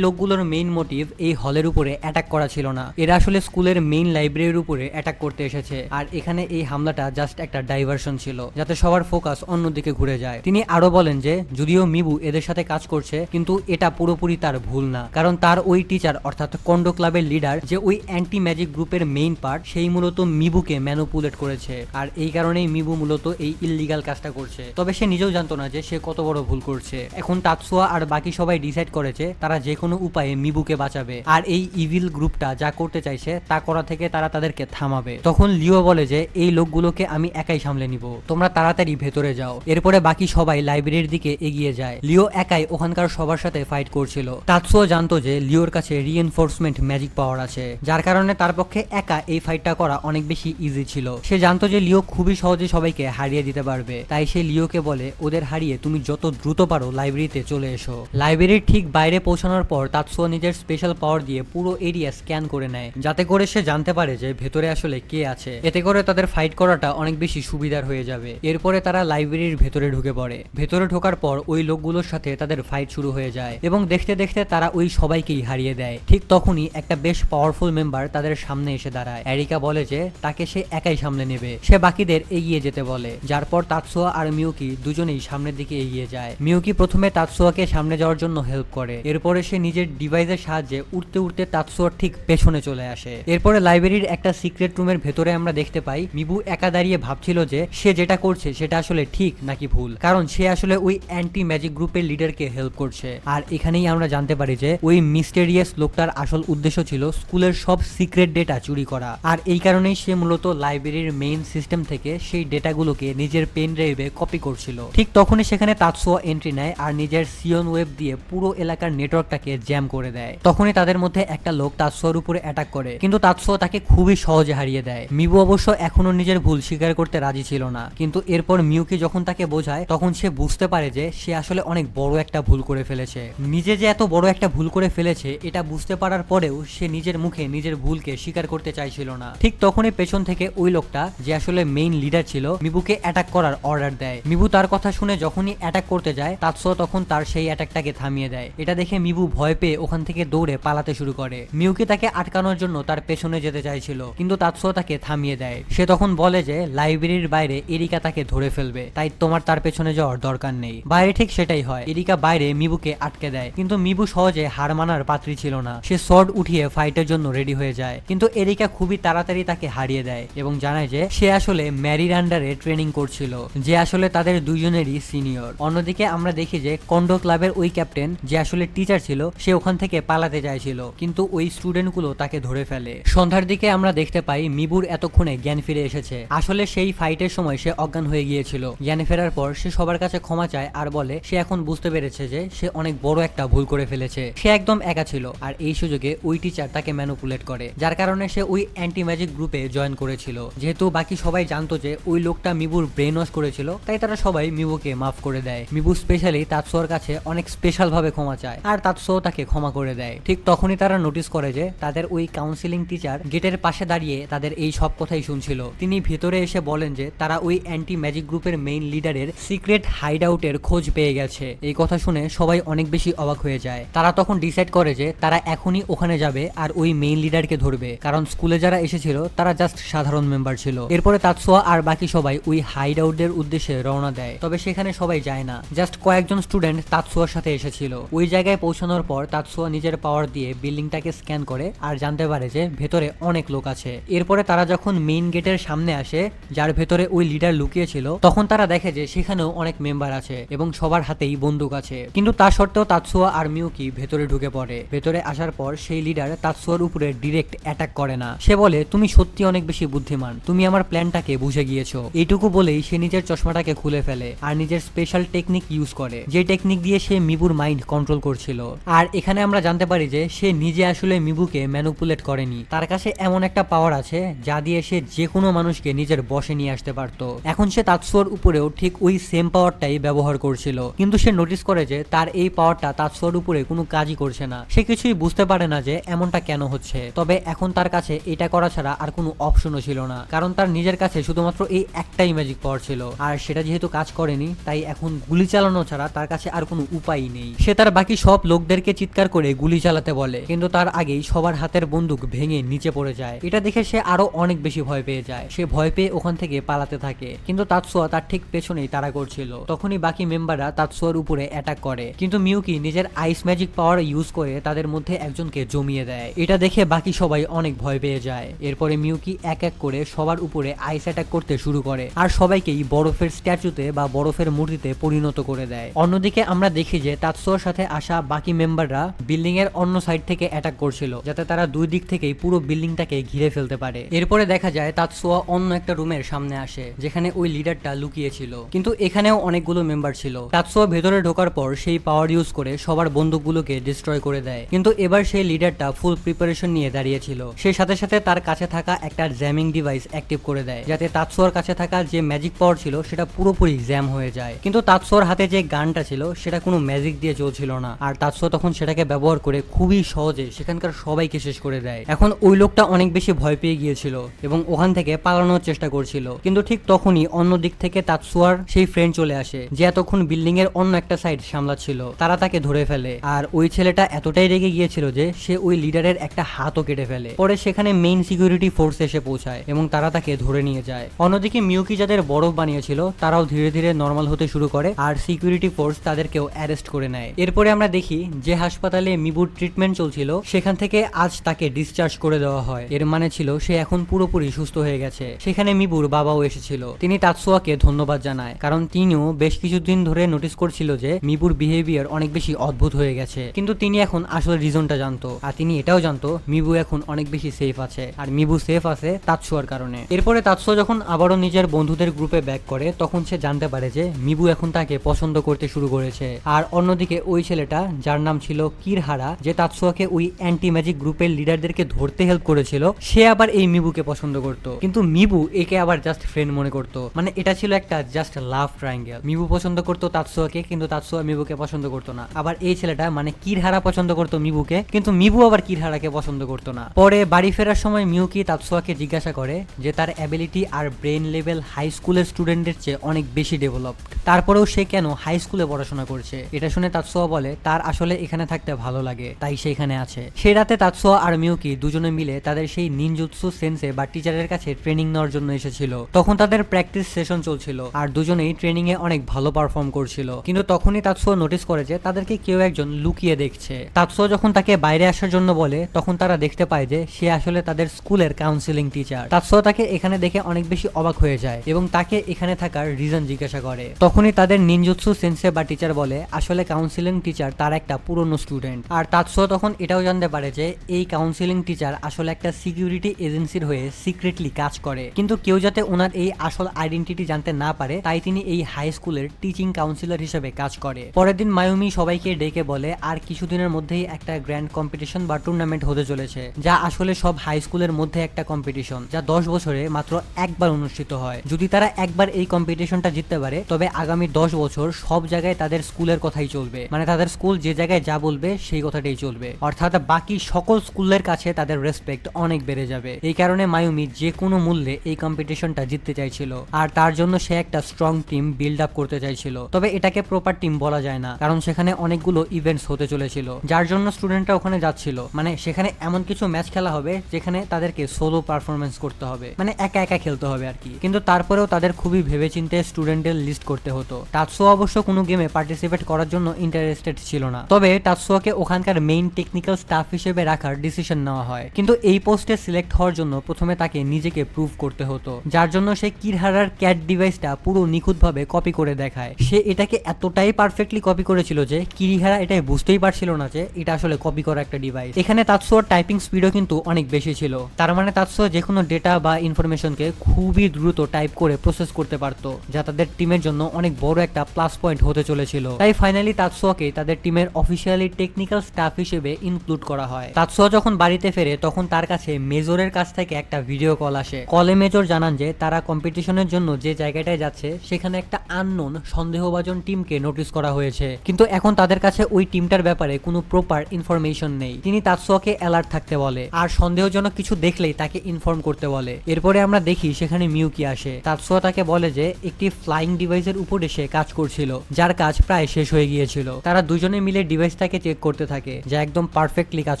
লোকগুলোর মেইন মোটিভ এই হলের উপরে অ্যাটাক করা ছিল না, এরা আসলে স্কুলের মেইন লাইব্রেরির উপরে অ্যাটাক করতে এসেছে, আর এখানে এই হামলাটা জাস্ট একটা ডাইভারশন ছিল যাতে সবার ফোকাস অন্যদিকে ঘুরে যায়। তিনি আরো বলেন যে যদিও মিবু এদের সাথে কাজ করছে, কিন্তু এটা পুরোপুরি তার ভুল না, কারণ তার ওই টিচার অর্থাৎ কন্ডো ক্লাবের লিডার যে ওই অ্যান্টি ম্যাজিক গ্রুপের মেইন পার্ট, সেই মূলত মিবুকে ম্যানুপুলেট করেছে, আর এই কারণেই মিবু মূলত এই ইললিগাল কাজটা করছে। তবে সে নিজেও জানতো না যে সে কত বড় ভুল করছে। এখন তাতসুয়া আর বাকি সবাই ডিসাইড করেছে তারা যে কোনো উপায়ে মিবুকে বাঁচাবে, আর এই ইভিল গ্রুপটা যা করতে চাইছে তা করা থেকে তারা তাদেরকে থামাবে। তখন লিও বলে যে এই লোকগুলোকে আমি একাই সামলে নিব, তোমরা তাড়াতাড়ি ভেতরে যাও। এরপরে বাকি সবাই লাইব্রেরির দিকে এগিয়ে যায়। লিও একাই ওখানকার সবার সাথে ফাইট করছিল। তাতসুয়া জানতো যে লিওর কাছে রিএনফোর্সমেন্ট ম্যাজিক পাওয়ার আছে, যার কারণে তার পক্ষে একা এই ফাইটটা করা অনেক বেশি ইজি ছিল। সে জানতো যে লিও খুবই সহজে সবাইকে হারিয়ে দিতে পারবে, তাই সে লিওকে বলে ওদের হারিয়ে তুমি যত দ্রুত পারো লাইব্রেরিতে চলে এসো। লাইব্রেরির ঠিক বাইরে পৌঁছানোর পর তাতসুয়া নিজের স্পেশাল পাওয়ার দিয়ে পুরো এরিয়া স্ক্যান করে নেয়, যাতে করে সে জানতে পারে যে ভেতরে আসলে কে আছে। এতে করে তাদের ফাইট করাটা অনেক বেশি সুবিধার হয়ে যাবে। এরপরে তারা লাইব্রেরির ভেতরে ঢুকে পড়ে। ভেতরে ঢোকার পর ওই লোকগুলোর সাথে তাদের ফাইট শুরু হয়ে যায় এবং দেখতে দেখতে তারা ওই সবাইকেই হারিয়ে দেয়। ঠিক তখনই একটা বেশ পাওয়ারফুল মেম্বার তাদের সামনে এসে দাঁড়ায়। এরিকা বলে যে তাকে সে একাই সামলে নেবে। সে বাকিদের এগিয়ে যেতে বলে, যার পর তাতসুয়া আর মিউকি দুজনেই সামনের দিকে এগিয়ে যায়। মিউকি প্রথমে তাতসুয়াকে সামনে যাওয়ার জন্য হেল্প করে, এরপরে সে নিজের ডিভাইসের সাহায্যে উঠতে উঠতে তাতসুয়ার ঠিক পেছনে চলে আসে। এরপরে লাইব্রেরির একটা সিক্রেট রুমের ভেতরে আমরা দেখতে পাই মিবু একা দাঁড়িয়ে ভাবছিল যে সে যেটা করছে সেটা আসলে ঠিক নাকি ভুল, কারণ সে আসলে ওই অ্যান্টি ম্যাজিক গ্রুপের লিডারকে হেল্প করছে। আর এখানেই আমরা জানতে পারি যে ওই মিস্টেরিয়াস লোকটার আসল উদ্দেশ্য ছিল স্কুলের সব সিক্রেট ডেটা চুরি করা, আর এই কারণেই সে মূলত লাইব্রেরির মেইন সিস্টেম থেকে সেই ডেটাগুলোকে নিজের পেন ড্রাইভে কপি করছিল। ঠিক তখনই সেখানে তাতসুয়া এন্ট্রি নেয় আর নিজের সিয়ন ওয়েব দিয়ে পুরো এলাকার নেটওয়ার্কটাকে জ্যাম করে দেয়। তখনই তাদের মধ্যে একটা লোক তাতসুয়ার উপরে অ্যাটাক করে, কিন্তু তাতসুয়া তাকে খুবই সহজে হারিয়ে দেয়। মিবু অবশ্য এখনো নিজের ভুল স্বীকার করতে রাজি ছিল না, কিন্তু এরপর মিউকি যখন তাকে বোঝায় তখন সে বুঝতে পারে যে সে আসলে অনেক বড় একটা ভুল করে ফেলেছে। নিজে যে এত বড় একটা ভুল করে ফেলেছে এটা বুঝতে পারার পরেও সে নিজের মুখে নিজের ভুলকে স্বীকার করতে চাইছিল না। ঠিক তখনই পেছন থেকে ওই লোকটা যে আসলে মেইন লিডার ছিল মিবুকে অ্যাটাক করার অর্ডার দেয়। মিবু তার কথা শুনে যখনই অ্যাটাক করতে যায় তাতসুয়া তখন তার সেই অ্যাটাকটাকে থামিয়ে দেয়। এটা দেখে মিবু ভয় পেয়ে ওখান থেকে দৌড়ে পালাতে শুরু করে। মিউকি তাকে আটকানোর জন্য তার পেছনে যেতে চাইছিল, কিন্তু তাতসুয়া তাকে থামিয়ে দেয়। সে তখন বলে যে লাইব্রেরির বাইরে এরিকা তাকে ধরে ফেলবে, তাই তোমার তার পেছনে যাওয়ার দরকার নেই। বাইরে ঠিক সেটাই হয়। এরিকা বাইরে মিবুকে আটকে দেয়, কিন্তু মিবু সহজে হার মানার পাত্রী ছিল না। সে সর্ড উঠিয়ে ফাইটের জন্য রেডি হয়ে যায়, কিন্তু এরিকা খুবই তাড়াতাড়ি তাকে হারিয়ে দেয় এবং জানায় যে সে আসলে ম্যারির আন্ডারে ট্রেনিং করছিল, যে আসলে তাদের দুইজনেরই সিনিয়র। অন্যদিকে আমরা দেখি যে কন্ডো ক্লাবের ওই ক্যাপ্টেন যে আসলে টিচার ছিল সে ওখান থেকে পালাতে চাইছিল, কিন্তু ওই স্টুডেন্টগুলো তাকে ধরে ফেলে। সন্ধ্যার দিকে আমরা দেখতে পাই মিবুর এতক্ষণে জ্ঞান ফিরে এসেছে। আসলে সেই ফাইটের সময় সে অজ্ঞান হয়ে গিয়েছিল। জ্ঞান ফেরার পর সে সবার কাছে ক্ষমা চায় আর বলে সে এখন বুঝতে পেরেছে যে সে অনেক বড় একটা ভুল করে ফেলেছে। সে একদম একা ছিল, আর এই সুযোগে ওই টিচার তাকে ম্যানুপুলেট করে, যার কারণে সে ওই অ্যান্টি ম্যাজিক গ্রুপে জয়েন করেছিল। যেহেতু বাকি সবাই জানতো যে ওই লোকটা মিবুর ব্রেন ওয়াশ করেছিল, তাই তারা সবাই মিবুকে মাফ করে দেয়। মিবু স্পেশালি তাতসুয়ার কাছে অনেক স্পেশাল ভাবে ক্ষমা চায়, আর তাতসুয়া তাকে ক্ষমা করে দেয়। ঠিক তখনই তারা নোটিস করে যে তাদের ওই কাউন্সিলিং টিচার গেটের পাশে দাঁড়িয়ে তাদের এই সব কথাই শুনছিল। তিনি ভেতরে এসে বলেন যে তারা ওই অ্যান্টি ম্যাজিক গ্রুপের মেইন লিডারের সিক্রেট হাইড আউটের খোঁজ পেয়ে গেছে। এই কথা শুনে সবাই অনেক বেশি অবাক হয়ে যায়। তারা তখন ডিসাইড করে যে তারা এখনই ওখানে যাবে আর ওই মেইন লিডারকে ধরবে, কারণ স্কুলে যারা এসেছিল তারা জাস্ট সাধারণ মেম্বার ছিল। এরপরে তাতসুয়া আর বাকি সবাই ওই হাইড আউটের উদ্দেশ্যে রওনা দেয়, তবে সেখানে সবাই যায় না, জাস্ট কয়েকজন স্টুডেন্ট তাতসুয়ার সাথে এসেছিল। ওই জায়গায় পৌঁছানোর পর তাতসুয়া নিজের পাওয়ার দিয়ে বিল্ডিংটাকে স্ক্যান করে আর জানতে পারে যে ভেতরে অনেক লোক আছে। এরপরে তারা যখন মেইন গেটের সামনে আসে যার ভেতরে ওই লিডার লুকিয়েছিল, তখন তারা দেখে যে সেখানেও অনেক মেম্বার আছে এবং সবার হাতেই বন্দুক আছে, কিন্তু তা সত্ত্বেও তাতসুয়া আর মিউকি ভেতরে ঢুকে পড়ে। ভেতরে আসার পর সেই লিডার তাতসুয়ার উপরে ডিরেক্ট অ্যাটাক করে না। সে বলে তুমি সত্যি অনেক বেশি বুদ্ধিমান, তুমি আমার প্ল্যানটাকে বুঝে গিয়েছো। এইটুকু বলেই সে নিজের চশমাটাকে খুলে ফেলে আর নিজের স্পেশাল টেকনিক ইউজ করে, যে টেকনিক দিয়ে সে মিবুর মাইন্ড কন্ট্রোল করছিল। আর এখানে আমরা জানতে পারি যে সে নিজে আসলে মিবুকে ম্যানিপুলেট করেনি, তার কাছে এমন একটা পাওয়ার আছে যা দিয়ে সে যে কোনো মানুষকে নিজের বশে নিয়ে আসতে পারতো। এখন সে তাৎসুয়ার উপরেও ঠিক ওই সেম পাওয়ারটাই ব্যবহার করছিল, কিন্তু সে নোটিস করে যে তার এই পাওয়ারটা তাৎসুয়ার উপরে কোনো কাজই করছে না। সে কিছুই বুঝতে পারে না যে এমনটা কেন হচ্ছে। তবে এখন তার কাছে এটা করা ছাড়া আর কোনো অপশনও ছিল না, কারণ তার নিজের কাছে শুধুমাত্র এই একটাই ম্যাজিক পাওয়ার ছিল, আর সেটা যেহেতু কাজ করেনি তাই এখন গুলি চালানো ছাড়া তার কাছে আর কোনো উপায়ই নেই। সে তার বাকি সব লোকদেরকে চিৎকার করে গুলি চালাতে বলে, কিন্তু তার আগেই সবার হাতের বন্দুক ভেঙে নিচে পড়ে যায়। এটা দেখে সে আরো অনেক বেশি ভয় পেয়ে যায়। সে ভয় পেয়ে ওখান থেকে পালাতে থাকে, কিন্তু তাৎসুয়া তার ঠিক পেছনেই তাড়া করছিল। তখনই বাকি মেম্বাররা তাৎসুয়ার উপরে অ্যাটাক করে, কিন্তু মিউকি নিজের আইস ম্যাজিক পাওয়ার ইউজ করে তাদের মধ্যে একজনকে জমিয়ে দেয়। এটা দেখে বাকি সবাই অনেক ভয় পেয়ে যায়। এরপরে মিউকি এক এক করে সবার উপরে আইস অ্যাটাক করতে শুরু করে আর সবাইকেই বরফের স্ট্যাচুতে বা বরফের মূর্তিতে পরিণত করে দেয়। অন্যদিকে আমরা দেখি যে তাৎসুয়ার সাথে আসা বাকি মেম্বাররা বিল্ডিং এর অন্য সাইড থেকে অ্যাটাক করছিল, যাতে তারা দুই দিক থেকেই পুরো বিল্ডিংটাকে ঘিরে ফেলতে পারে। এরপরে দেখা যায় তাৎসুয়া অন্য একটা রুমের সামনে আসে, যেখানে ওই লিডারটা লুকিয়ে ছিল, কিন্তু এখানেও অনেকগুলো মেম্বার ছিল। তাৎসুয়া ভেতরে ঢোকার পর সেই পাওয়ার ইউজ করে সবার বন্দুকগুলোকে ডিস্ট্রয় করে দেয়, কিন্তু এবার সেই লিডারটা ফুল প্রিপারেশন নিয়ে দাঁড়িয়েছিল। সেই সাথে সাথে তার কাছে থাকা একটা জ্যামিং ডিভাইস অ্যাক্টিভ করে দেয়, যাতে তাৎসুয়ার কাছে থাকা যে ম্যাজিক পাওয়ার ছিল সেটা পুরোপুরি জ্যাম হয়ে যায়। কিন্তু তাৎসুয়ার হাতে যে গানটা ছিল সেটা কোনো ম্যাজিক দিয়ে চলছিল না, আর তাৎসুয়া তখন সেটাকে ব্যবহার করে খুবই সহজে সেখানকার সবাইকে শেষ করে দেয়। এখন ওই লোকটা অনেক বেশি ভয় পেয়ে গিয়েছিল এবং ওখান থেকে পালানোর চেষ্টা করছিল, কিন্তু ঠিক তখনই অন্য দিক থেকে তাৎসুয়ার সেই ফ্রেন্ড চলে আসে, যে এতক্ষণ বিল্ডিং এর অন্য একটা সাইড সামলাচ্ছিল। তারা তাকে ধরে ফেলে, আর ওই ছেলেটা এতটাই রেগে গিয়েছিল যে সে ওই লিডারের একটা হাতও কেটে ফেলে। পরে সেখানে মেইন সিকিউরিটি ফোর্স এসে পৌঁছায় এবং তারা তাকে ধরে নিয়ে যায়। অন্যদিকে মিউকি যাদের বরফ বানিয়েছিল তারাও ধীরে ধীরে নর্মাল হতে শুরু করে, আর সিকিউরিটি ফোর্স তাদেরকেও অ্যারেস্ট করে নেয়। এরপরে আমরা দেখি যে হাসপাতালে মিবুর ট্রিটমেন্ট চলছিল সেখান থেকে আজ তাকে ডিসচার্জ করে দেওয়া হয়। এর মানে ছিল সে এখন পুরোপুরি সুস্থ হয়ে গেছে। সেখানে মিবুর বাবাও এসেছিল, তিনি তাৎসুয়াকে ধন্যবাদ জানায়, কারণ তিনিও বেশ কিছুদিন ধরে নোটিস করছিল যে মিবুর বিহেভিয়ার অনেক বেশি অদ্ভুত হয়ে গেছে, কিন্তু তিনি এখন আসলে রিজনটা জানতো। আর তিনি এটাও জানতো মিবু এখন অনেক বেশি সেফ আছে, আর মিবু সেফ আছে তাৎসুয়ার কারণে। এরপরে তাৎসুয়া যখন আবারও নিজের বন্ধুদের গ্রুপে ব্যাক করে তখন সে জানতে পারে যে মিবু এখন তাকে পছন্দ করতে শুরু করেছে। আর অন্যদিকে ওই ছেলেটা যার নাম ছিল কিরহারা, যে তাৎসুয়াকে ওই অ্যান্টি ম্যাজিক গ্রুপের লিডারদেরকে ধরতে হেল্প করেছিল, সে আবার এই মিবুকে পছন্দ করত, কিন্তু মিবু একে আবার জাস্ট ফ্রেন্ড মনে করত। মানে এটা ছিল একটা জাস্ট লাভ ট্রায়াঙ্গেল। মিবু পছন্দ করতো তাৎসুয়াকে, কিন্তু তাৎসুয়া মিবুকে পছন্দ করতো না। আবার এই ছেলেটা মানে কিরহারা পছন্দ করতো মিবুকে, কিন্তু মিবু আবার কিরহারাকে পছন্দ করতো না। পরে বাড়ি ফেরার সময় মিউকি তাৎসুয়াকে জিজ্ঞাসা করে যে তার অ্যাবিলিটি আর ব্রেন লেভেল হাই স্কুলের স্টুডেন্টদের চেয়ে অনেক বেশি ডেভেলপড, তারপরেও সে কেন হাই স্কুলে পড়াশোনা করছে। এটা শুনে তাৎসুয়া বলে তার আসলে এখানে থাকতে ভালো লাগে, তাই সে এখানে আছে। সেই রাতে তাৎসুয়া আর মিউকি দুজনে মিলে তাদের সেই নিনজুৎসু সেন্সে বা টিচারের কাছে ট্রেনিং নেওয়ার জন্য এসেছিল। তখন তাদের প্র্যাকটিস সেশন চলছিল আর দুজনেই ট্রেনিং এ অনেক ভালো পারফর্ম করছিল, কিন্তু তখনই তাৎসুয়া নোটিস করে যে তাদেরকে কেউ একজন লুকিয়ে দেখছে। তাৎসুয়া যখন তাকে বাইরে আসার জন্য বলে তখন তারা দেখতে পায় যে সে আসলে তাদের স্কুলের কাউন্সিলিং টিচার। তাৎসুয়া তাকে এখানে দেখে অনেক বেশি অবাক হয়ে যায় এবং তাকে এখানে থাকার রিজন জিজ্ঞাসা করে। তখনই তাদের নিনজুৎসু সেন্সে বা টিচার বলে আসলে কাউন্সিলিং টিচার তার একটা পুরনো স্টুডেন্ট। আর তাৎসুয়া তখন এটাও জানতে পারে যে এই কাউন্সিলিং টিচার আসলে একটা সিকিউরিটি এজেন্সির হয়ে সিক্রেটলি কাজ করে, কিন্তু কেউ যাতে ওনার এই আসল আইডেন্টিটি জানতে না পারে তাই তিনি এই হাই স্কুলের টিচিং কাউন্সিলর হিসেবে কাজ করে। পরের দিন মায়ুমি সবাইকে ডেকে বলে আর কিছুদিনের মধ্যেই একটা গ্র্যান্ড কম্পিটিশন বা টুর্নামেন্ট হতে চলেছে, যা আসলে সব হাই স্কুলের মধ্যে একটা কম্পিটিশন, যা 10 বছরে মাত্র একবার অনুষ্ঠিত হয়। যদি তারা একবার এই কম্পিটিশনটা জিততে পারে তবে আগামী 10 বছর সব জায়গায় তাদের স্কুলের কথাই চলবে, মানে তাদের স্কুল যে জায়গায় যা বলবে সেই কথাটাই চলবে, অর্থাৎ বাকি সকল স্কুলের কাছে তাদের রেসপেক্ট অনেক বেড়ে যাবে। এই কারণে মায়ুমি যে কোনো মূল্যে এই কম্পিটিশনটা জিততে চাইছিল, আর তার জন্য সে একটা স্ট্রং টিম বিল্ড আপ করতে চাইছিল। তবে এটাকে প্রপার টিম বলা যায় না, কারণ সেখানে অনেকগুলো ইভেন্টস হতে চলেছিল, যার জন্য স্টুডেন্টরা ওখানে যাচ্ছিল। মানে সেখানে এমন কিছু ম্যাচ খেলা হবে যেখানে তাদেরকে সোলো পারফরমেন্স করতে হবে, মানে একা একা খেলতে হবে আর কি। কিন্তু তারপরেও তাদের খুবই ভেবেচিন্তে স্টুডেন্টের লিস্ট করতে হতো। তাৎসুয়া অবশ্য কোনো গেমে পার্টিসিপেট করার জন্য ইন্টারেস্টেড ছিল না, তবে তাৎসুয়াকে ওখানকার মেইন টেকনিক্যাল স্টাফ হিসেবে রাখার ডিসিশন নেওয়া হয়। কিন্তু এই পোস্টে সিলেক্ট হওয়ার জন্য প্রথমে তাকে নিজেকে প্রুভ করতে হতো, যার জন্য সে কিরহারার ক্যাট ডিভাইসটা পুরো নিখুঁতভাবে কপি করে দেখায়। সে এটাকে এতটাই পারফেক্টলি কপি করেছিল যে কিরহারা এটাই বুঝতেই পারছিল না যে এটা আসলে কপি করা একটা ডিভাইস। এখানে তাৎসুয়ার টাইপিং স্পিডও কিন্তু অনেক বেশি ছিল, তার মানে তাৎসুয়া যে কোনো ডেটা বা ইনফরমেশনকে খুবই দ্রুত টাইপ করে প্রসেস করতে পারতো, যা তাদের টিমের জন্য অনেক বড় একটা প্লাস পয়েন্ট হতে চলেছিল। তাই ফাইনালি তাৎসুয়াকে তাদের তাদের টিমের অফিসিয়ালি টেকনিক্যাল স্টাফ হিসেবে ইনক্লুড করা হয়। তাতসুয়া যখন বাড়িতে ফেরে তখন তার কাছে মেজরের কাছ থেকে একটা ভিডিও কল আসে। কলে মেজর জানান যে তারা কম্পিটিশনের জন্য যে জায়গাটায় যাচ্ছে সেখানে একটা আননোন সন্দেহভাজন টিমকে নোটিস করা হয়েছে, কিন্তু এখন তাদের কাছে ওই টিমটার ব্যাপারে কোনো প্রপার ইনফরমেশন নেই। তিনি তাতসুয়াকে অ্যালার্ট থাকতে বলে আর সন্দেহজনক কিছু দেখলেই তাকে ইনফর্ম করতে বলে। এরপরে আমরা দেখি সেখানে মিউকি আসে। তাতসুয়া তাকে বলে যে একটি ফ্লাইং ডিভাইসের উপরে সে কাজ করছিল, যার কাজ প্রায় শেষ হয়ে গিয়েছিল। তারা দুজনে মিলে ডিভাইসটাকে চেক করতে থাকে, যা একদম পারফেক্টলি কাজ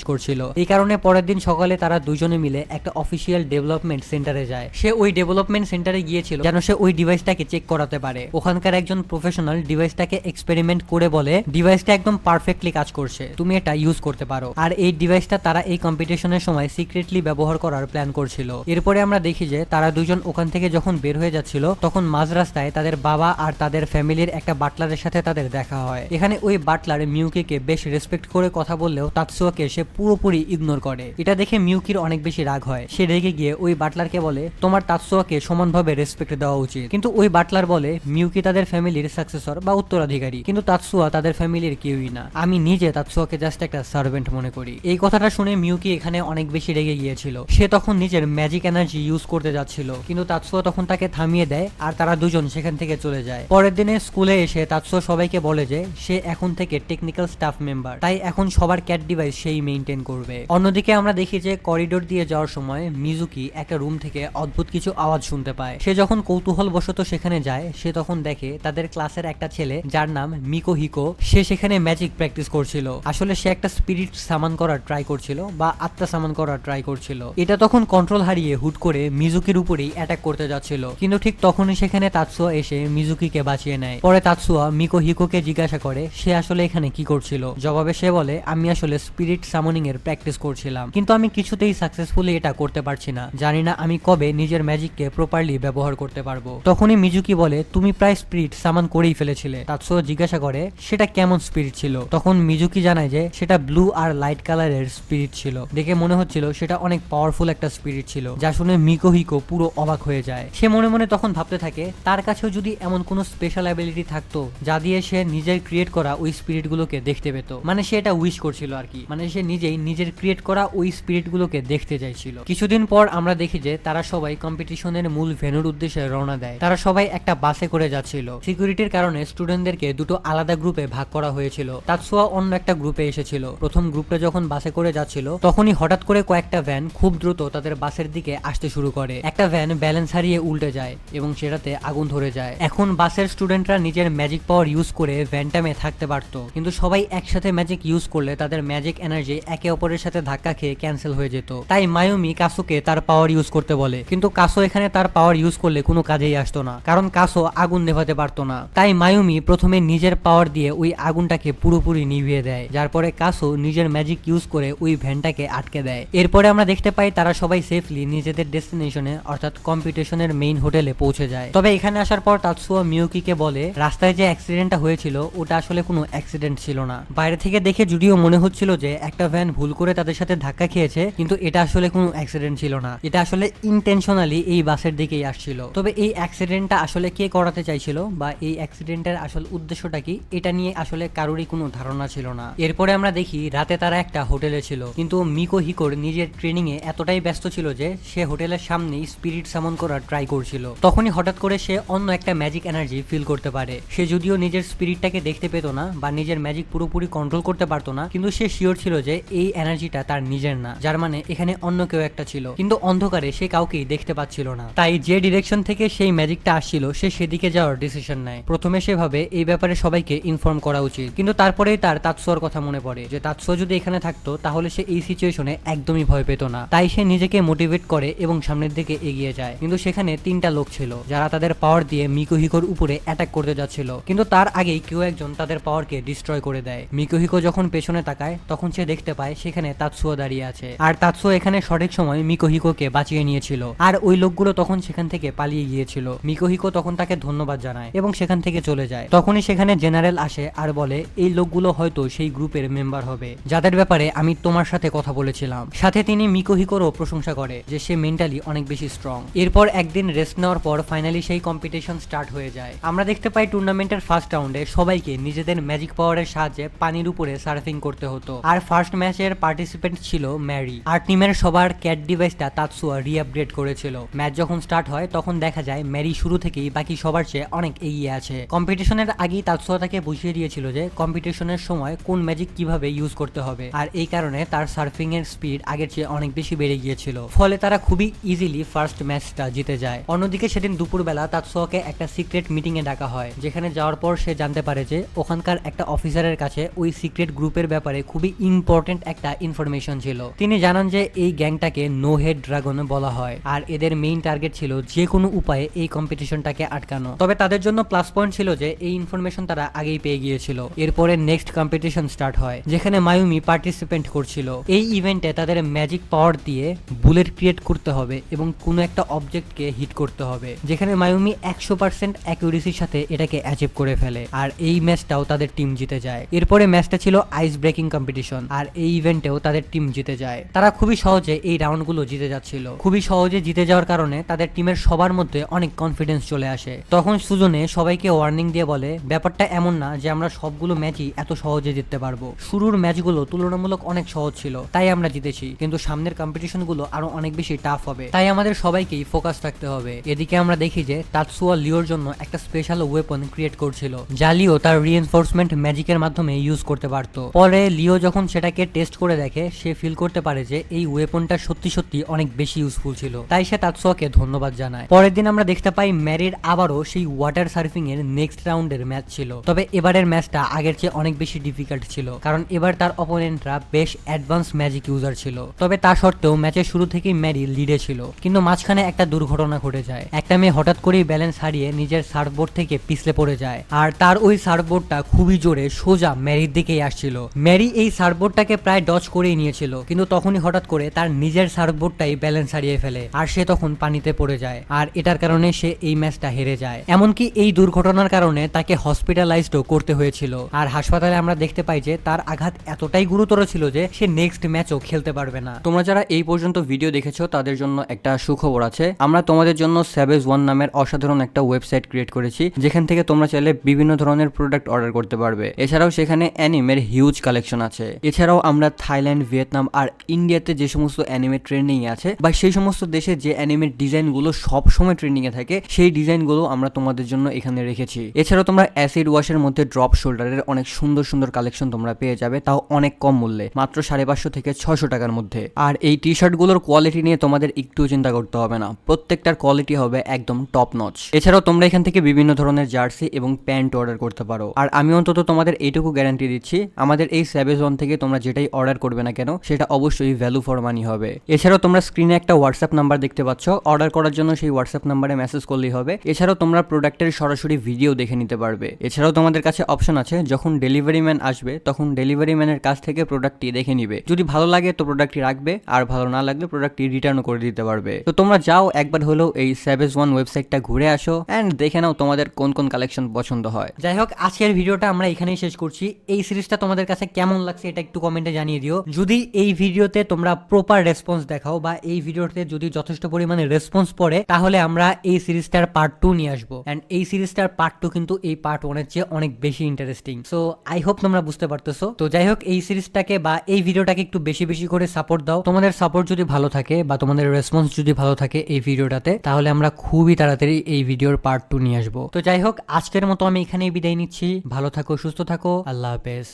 করছিল। এই কারণে পরের দিন সকালে তারা দুজনে মিলে একটা অফিসিয়াল ডেভেলপমেন্ট সেন্টারে যায়। সে ওই ডেভেলপমেন্ট সেন্টারে গিয়েছিল যেন সে ওই ডিভাইসটাকে চেক করাতে পারে। ওখানকার একজন প্রফেশনাল ডিভাইসটাকে এক্সপেরিমেন্ট করে বলে ডিভাইসটা একদম পারফেক্টলি কাজ করছে, তুমি এটা ইউজ করতে পারো। আর এই ডিভাইসটা তারা এই কম্পিটিশনের সময় সিক্রেটলি ব্যবহার করার প্ল্যান করছিল। এরপরে আমরা দেখি যে তারা দুজন ওখান থেকে যখন বের হয়ে যাচ্ছিল তখন মাঝ রাস্তায় তাদের বাবা আর তাদের ফ্যামিলির একটা বাটলারের সাথে তাদের দেখা হয়। এখানে ওই বাটলার মিউকিকে বেশ রেসপেক্ট করে কথা বললেও তাতসুয়াকে সে পুরোপুরি ইগনোর করে। এটা দেখে মিউকির অনেক বেশি রাগ হয়। সে রেগে গিয়ে ওই বাটলারকে বলে তোমার তাতসুয়াকে সমানভাবে রেসপেক্ট দেওয়া উচিত। কিন্তু ওই বাটলার বলে মিউকি তাদের ফ্যামিলির সাকসেসর বা উত্তরাধিকারী, কিন্তু তাতসুয়া তাদের ফ্যামিলির কেউই না। আমি নিজে তাতসুয়াকে জাস্ট একটা সার্ভেন্ট মনে করি। এই কথাটা শুনে মিউকি এখানে অনেক বেশি রেগে গিয়েছিল। সে তখন নিজের ম্যাজিক এনার্জি ইউজ করতে যাচ্ছিল, কিন্তু তাতসুয়া তখন তাকে থামিয়ে দেয় আর তারা দুজন সেখান থেকে চলে যায়। পরের দিনে স্কুলে এসে তাতসুয়া সবাইকে বলে যে সে এখন থেকে টেকনিক্যাল স্টাফ মেম্বার, তাই এখন সবার ক্যাট ডিভাইস সেই মেইনটেইন করবে। অন্যদিকে আমরা দেখি যে করিডোর দিয়ে যাওয়ার সময় মিজুকি একটা রুম থেকে অদ্ভুত কিছু আওয়াজ শুনতে পায়। সে যখন কৌতূহল বশত সেখানে যায় সে তখন দেখে তাদের ক্লাসের একটা ছেলে যার নাম মিকো হিকো, সে সেখানে ম্যাজিক প্র্যাকটিস করছিল। আসলে সে একটা স্পিরিট সামান করার ট্রাই করছিল বা আত্মা সামান করার ট্রাই করছিল। এটা তখন কন্ট্রোল হারিয়ে হুট করে মিজুকির উপরেই অ্যাটাক করতে যাচ্ছিল, কিন্তু ঠিক তখনই সেখানে তাতসুয়া এসে মিজুকিকে বাঁচিয়ে নেয়। পরে তাতসুয়া মিকো হিকোকে জিজ্ঞাসা করে সে আসলে এখানে কি করছিল। জবাবে সে বলে আমি আসলে স্পিরিট সামনিং এর প্র্যাকটিস করছিলাম, কিন্তু আমি কিছুতেই সাকসেসফুলি এটা করতে পারছি না। জানি না আমি কবে নিজের ম্যাজিককে প্রপারলি ব্যবহার করতে পারবো। তখনই মিজুকি বলে তুমি প্রায় স্পিরিট সামান করেই ফেলেছিলে। তাতসুয়া জিজ্ঞাসা করে সেটা কেমন স্পিরিট ছিল। তখন মিজুকি জানায় যে সেটা ব্লু আর লাইট কালারের স্পিরিট ছিল। দেখে মনে হচ্ছিল সেটা অনেক পাওয়ারফুল একটা স্পিরিট ছিল, যা শুনে মিকো হিকো পুরো অবাক হয়ে যায়। সে মনে মনে তখন ভাবতে থাকে তার কাছেও যদি এমন কোনো স্পেশাল অ্যাবিলিটি থাকতো যা দিয়ে সে নিজের ক্রিয়েট করা ওই স্পিরিট গুলোকে দেখতে পেত। মানে সে এটা উইশ করছিল আর কি, মানে সে নিজেই নিজের ক্রিয়েট করা ওই স্পিরিট গুলোকে দেখতে চাইছিল। কিছুদিন পর আমরা দেখি যে তারা সবাই কম্পিটিশনের মূল ভেন্যুর উদ্দেশ্যে রওনা দেয়। তারা সবাই একটা বাসে করে যাচ্ছিল। সিকিউরিটির কারণে স্টুডেন্টদেরকে দুটো আলাদা গ্রুপে ভাগ করা হয়েছিল। তাতসুয়া অন্য একটা গ্রুপে এসেছিল। প্রথম গ্রুপটা যখন বাসে করে যাচ্ছিল তখনই হঠাৎ করে কয়েকটা ভ্যান খুব দ্রুত তাদের বাসের দিকে আসতে শুরু করে। একটা ভ্যান ব্যালেন্স হারিয়ে উল্টে যায় এবং সেটাতে আগুন ধরে যায়। এখন বাসের স্টুডেন্টরা নিজের ম্যাজিক পাওয়ার ইউজ করে ভ্যানটামে থাকতে পারত, কিন্তু সবাই একসাথে ম্যাজিক ইউজ করলে তাদের ম্যাজিক এনার্জি একে অপরের সাথে ধাক্কা খেয়ে ক্যান্সেল হয়ে যেত। তাই মায়ুমি কাসুকে তার পাওয়ার ইউজ করতে বলে, কিন্তু কাসো এখানে তার পাওয়ার ইউজ করলে কোনো কাজেই আসতো না, কারণ কাসো আগুন নেভাতে পারতো না। তাই মায়ুমি প্রথমে নিজের পাওয়ার দিয়ে ওই আগুনটাকে পুরোপুরি নিভিয়ে দেয়, যার পরে কাসো নিজের ম্যাজিক ইউজ করে ওই ভ্যানটাকে আটকে দেয়। এরপরে আমরা দেখতে পাই তারা সবাই সেফলি নিজেদের ডেস্টিনেশনে অর্থাৎ কম্পিটিশনের মেইন হোটেলে পৌঁছে যায়। তবে এখানে আসার পর তাতসুয়া মিউকিকে বলে রাস্তায় যে অ্যাক্সিডেন্টটা হয়েছিল ওটা আসলে কোনো অ্যাক্সিডেন্ট ছিল না। বাইরে থেকে দেখে যদিও মনে হচ্ছিল যে একটা ভ্যান ভুল করে তাদের সাথে ধাক্কা খেয়েছে, কিন্তু এটা আসলে কোনো অ্যাক্সিডেন্ট ছিল না। এটা আসলে ইনটেনশনালি এই বাসের দিকেই আসছিল। তবে এই অ্যাক্সিডেন্টটা আসলে কে করাতে চাইছিল বা এই অ্যাক্সিডেন্টের আসল উদ্দেশ্যটা কি, এটা নিয়ে আসলে কারোরই কোনো ধারণা ছিল না। এরপরে আমরা দেখি রাতে তারা একটা হোটেলে ছিল, কিন্তু মিকো হিকোর নিজের ট্রেনিং এ এতটাই ব্যস্ত ছিল যে সে হোটেলের সামনেই স্পিরিট সামন করার ট্রাই করছিল। তখনই হঠাৎ করে সে অন্য একটা ম্যাজিক এনার্জি ফিল করতে পারে। সে যদিও নিজের স্পিরিটটাকে দেখতে পেত না বা নিজের ম্যাজিক পুরোপুরি কন্ট্রোল করতে পারতো না, কিন্তু সে শিওর ছিল যে এই এনার্জিটা তার নিজের না, যার মানে এখানে অন্য কেউ একটা ছিল। কিন্তু অন্ধকারে সে কাউকেই দেখতে পাচ্ছিল না। তাই যে ডিরেকশন থেকে সেই ম্যাজিকটা আসছিল সে সেদিকে যাওয়ার ডিসিশন নেয়। প্রথমে সে ভাবে এই ব্যাপারে সবাইকে ইনফর্ম করা উচিত, কিন্তু তারপরেই তার তাতসুয়ার কথা মনে পড়ে যে তাতসুয়া যদি এখানে থাকতো তাহলে সে এই সিচুয়েশনে একদমই ভয় পেত না। তাই সে নিজেকে মোটিভেট করে এবং সামনের দিকে এগিয়ে যায়। কিন্তু সেখানে তিনটা লোক ছিল যারা তাদের পাওয়ার দিয়ে মিকো হিকোর উপরে অ্যাটাক করতে যাচ্ছিল, কিন্তু তার আগেই কেউ একজন তাদের পাওয়ারকে ডিস্ট্রয় করে দেয়। মিকো হিকো যখন পেছনে তাকায় তখন সে দেখতে পায় সেখানে তাতসুয়া দাঁড়িয়ে আছে, আর তাতসুয়া এখানে সঠিক সময় মিকো হিকোকে বাঁচিয়ে নিয়েছিল। আর ওই লোকগুলো তখন সেখান থেকে পালিয়ে গিয়েছিল। মিকো হিকো তখন তাকে ধন্যবাদ জানায় এবং সেখান থেকে চলে যায়। তখনই সেখানে জেনারেল আসে আর বলে এই লোকগুলো হয়তো সেই গ্রুপের মেম্বার হবে যাদের ব্যাপারে আমি তোমার সাথে কথা বলেছিলাম। সাথে তিনি মিকো হিকোরও প্রশংসা করে যে সে মেন্টালি অনেক বেশি স্ট্রং। এরপর একদিন রেস্ট নেওয়ার পর ফাইনালি সেই কম্পিটিশন স্টার্ট হয়ে যায়। আমরা দেখতে পাই টুর্নামেন্টের ফার্স্ট রাউন্ডে সবাইকে নিজেদের ম্যাজিক পাওয়ারের সাহায্যে পানির উপরে সার্ফিং করতে হতো। আর ফার্স্ট ম্যাচের পার্টিসিপেন্ট ছিল ম্যারি। আর টিমের সবার ক্যাট ডিভাইসটা তাতসুয়া রিআপগ্রেড করেছিল। ম্যাচ যখন স্টার্ট হয় তখন দেখা যায় ম্যারি শুরু থেকেই বাকি সবার চেয়ে অনেক এগিয়ে আছে। কম্পিটিশনের আগেই তাতসুয়া তাকে বুঝিয়ে দিয়েছিল যে কম্পিটিশনের সময় কোন ম্যাজিক কিভাবে ইউজ করতে হবে, আর এই কারণে তার সার্ফিং এর স্পিড আগের চেয়ে অনেক বেশি বেড়ে গিয়েছিল। ফলে তারা খুবই ইজিলি ফার্স্ট ম্যাচটা জিতে যায়। অন্যদিকে সেদিন দুপুরবেলা তাতসুয়াকে একটা সিক্রেট মিটিং এ ডাকা হয়, যেখানে যাওয়ার পর সে জানতে পারে যে ওখানকার একটা অফিসারের কাছে ওই সিক্রেট গ্রুপের ব্যাপারে খুবই ইম্পর্টেন্ট একটা ইনফরমেশন ছিল। তিনি জানান যে এই গ্যাংটাকে নো হেড ড্রাগন বলা হয়, আর এদের মেইন টার্গেট ছিল যে কোনো উপায়ে এই কম্পিটিশনটাকে আটকানো। তবে তাদের জন্য প্লাস পয়েন্ট ছিল যে এই ইনফরমেশন তারা আগেই পেয়ে গিয়েছিল। এরপরে নেক্সট কম্পিটিশন স্টার্ট হয়, যেখানে মায়ুমি পার্টিসিপেন্ট করছিল। এই ইভেন্টে তাদের ম্যাজিক পাওয়ার দিয়ে বুলেট ক্রিয়েট করতে হবে এবং কোনো একটা অবজেক্টকে হিট করতে হবে, যেখানে মায়ুমি 100% অ্যাকুরেসির সাথে এটাকে অ্যাচিভ করে ফেলে। আর এই ম্যাচটাও তাদের টিম জিতে যায়। এরপরে ম্যাচটা ছিল আইস ব্রেকিং কম্পিটিশন, আর এই ইভেন্টেও তাদের টিম জিতে যায়। তারা খুবই সহজে এই রাউন্ডগুলো জিতে যাচ্ছিল। খুবই সহজে জিতে যাওয়ার কারণে তাদের টিমের সবার মধ্যে অনেক কনফিডেন্স চলে আসে। তখন সুজনে সবাইকে ওয়ার্নিং দিয়ে বলে, ব্যাপারটা এমন না যে আমরা সবগুলো ম্যাচই এত সহজে জিততে পারবো। শুরুর ম্যাচগুলো তুলনামূলক অনেক সহজ ছিল, তাই আমরা জিতেছি, কিন্তু সামনের কম্পিটিশনগুলো আরো অনেক বেশি টাফ হবে, তাই আমাদের সবাইকেই ফোকাস থাকতে হবে। এদিকে আমরা দেখি যে তাতসুয়া লিওর জন্য একটা স্পেশাল ওয়েপন ক্রিয়েট করছিল, যা লিও তার রিএনফোর্সমেন্ট ম্যাজিকের মাধ্যমে ইউজ করতে পারত। পরে লিও যখন সেটাকে টেস্ট করে দেখে, সে ফিল করতে পারে যে এই ওয়েপনটা সত্যি সত্যি অনেক বেশি ইউজফুল ছিল, তাই সে তাতসুয়াকে ধন্যবাদ জানায়। পরের দিন আমরা দেখতে পাই ম্যারির আবারও সেই ওয়াটার সার্ফিং এর নেক্সট রাউন্ডের ম্যাচ ছিল। তবে এবারের ম্যাচটা আগের চেয়ে অনেক বেশি ডিফিকাল্ট ছিল, কারণ এবার তার অপোনেন্টরা বেশ অ্যাডভান্স ম্যাজিক ইউজার ছিল। তবে তা সত্ত্বেও ম্যাচের শুরু থেকেই ম্যারি লিডে ছিল, কিন্তু মাঝখানে একটা দুর্ঘটনা ঘটে যায়। একটা মেয়ে হঠাৎ করেই ব্যালেন্স হারিয়ে নিজের সার্ফবোর্ড থেকে পিছলে পড়ে যায়, আর তার ওই সার্ফবোর্ডটা খুবই জোরে সোজা ম্যারির দিকেই আসছিল। ম্যারি এই সার্ফবোর্ডটাকে প্রায় ডজ করেই নিয়েছিল, কিন্তু তখনই হঠাৎ করে তার নিজের সার্ফবোর্ডটাই ব্যালেন্স হারিয়ে ফেলে, আর সে তখন পানিতে পড়ে যায়। আর এটার কারণে সে এই ম্যাচটা হেরে যায়। এমনকি এই দুর্ঘটনার কারণে তাকে হসপিটালাইজডও করতে হয়েছিল। আর হাসপাতালে আমরা দেখতে পাই যে তার আঘাত এতটাই গুরুতর ছিল যে সে নেক্সট ম্যাচও খেলতে পারবে না। তোমরা যারা এই পর্যন্ত ভিডিও দেখেছো তাদের জন্য একটা সুখবর আছে। আমরা তোমাদের জন্য স্যাভেজ ওয়ান নামের অসাধারণ একটা ওয়েবসাইট ক্রিয়েট করেছি, যেখান থেকে তোমরা চাইলে বিভিন্ন ধরনের প্রোডাক্ট অর্ডার করতে পারবে। এছাড়াও সেখানে অ্যানিমের হিউজ কালেকশন আছে। এছাড়াও আমরা থাইল্যান্ড, ভিয়েতনাম আর ইন্ডিয়াতে যে সমস্ত অ্যানিমে ট্রেন্ডিং আছে, বা সেই সমস্ত দেশে যে অ্যানিমের ডিজাইনগুলো সব সময় ট্রেন্ডিং এ থাকে, সেই ডিজাইনগুলো আমরা তোমাদের জন্য এখানে রেখেছি। এছাড়াও তোমরা অ্যাসিড ওয়াশের মধ্যে ড্রপ শোল্ডারের অনেক সুন্দর সুন্দর কালেকশন তোমরা পেয়ে যাবে, তাও অনেক কম মূল্যে, মাত্র 550 থেকে 600 টাকার মধ্যে। আর এই টি শার্টগুলোর কোয়ালিটি নিয়ে তোমাদের একটু চিন্তা করতে হবে না, প্রত্যেকটার কোয়ালিটি হবে একদম টপ নচ। এছাড়াও তোমরা এখান থেকে বিভিন্ন ধরনের জার্সি এবং প্যান্ট অর্ডার করতে পারো। আর আমি অন্তত তোমাদের এইটুকু গ্যারান্টি দিচ্ছি, আমাদের এই স্যাভেজ ওয়ান থেকে তোমরা যেটাই অর্ডার করবে না কেন, সেটা অবশ্যই ভ্যালু ফর মানি হবে। এছাড়াও তোমরা স্ক্রিনে একটা হোয়াটসঅ্যাপ নাম্বার দেখতে পাচ্ছ, অর্ডার করার জন্য সেই হোয়াটসঅ্যাপ নাম্বারে মেসেজ করলেই হবে। এছাড়াও তোমরা প্রোডাক্টের সরাসরি ভিডিও দেখে নিতে পারবে। এছাড়াও তোমাদের কাছে অপশন আছে, যখন ডেলিভারি ম্যান আসবে তখন ডেলিভারি ম্যানের কাছ থেকে প্রোডাক্টটি দেখে নিবে। যদি ভালো লাগে তো প্রোডাক্টটি রাখবে, আর ভালো না লাগলে প্রোডাক্টটি রিটার্নও করে দিতে পারবে। তো তোমরা যাও একবার হলেও এই স্যাভেজ ওয়ান ওয়েবসাইটটা ঘুরে আসো এন্ড দেখে নাও তোমাদের কোন কোন কালেকশন পছন্দ হয়। যাই হোক, আজকের ভিডিওটা আমরা এখানেই শেষ করছি। এই সিরিজটা তোমাদের কাছে কেমন লাগছে এটা একটু কমেন্টে জানিয়ে দিও। যদি এই ভিডিওতে তোমরা প্রপার রেসপন্স দেখাও, বা এই ভিডিওতে যদি যথেষ্ট পরিমাণে রেসপন্স পড়ে, তাহলে আমরা এই সিরিজটার পার্ট 2 নিয়ে আসবো। এন্ড এই সিরিজটার পার্ট 2 কিন্তু এই পার্ট 1 এর চেয়ে অনেক বেশি ইন্টারেস্টিং। সো আই হোপ তোমরা বুঝতে পারতেছো। তো যাই হোক, এই সিরিজটাকে বা এই ভিডিওটাকে একটু বেশি বেশি করে সাপোর্ট দাও। তোমাদের সাপোর্ট যদি ভালো থাকে বা তোমাদের রেসপন্স যদি ভালো থাকে এই ভিডিওটাতে, তাহলে আমরা খুবই তাড়াতাড়ি এই ভিডিওর পার্ট 2 নিয়ে আসবো। তো যাই হোক, আজকের মতো আমি এখানেই বিদায় নিচ্ছি। ভালো থাকো, সুস্থ থাকো, আল্লাহ হাফেজ।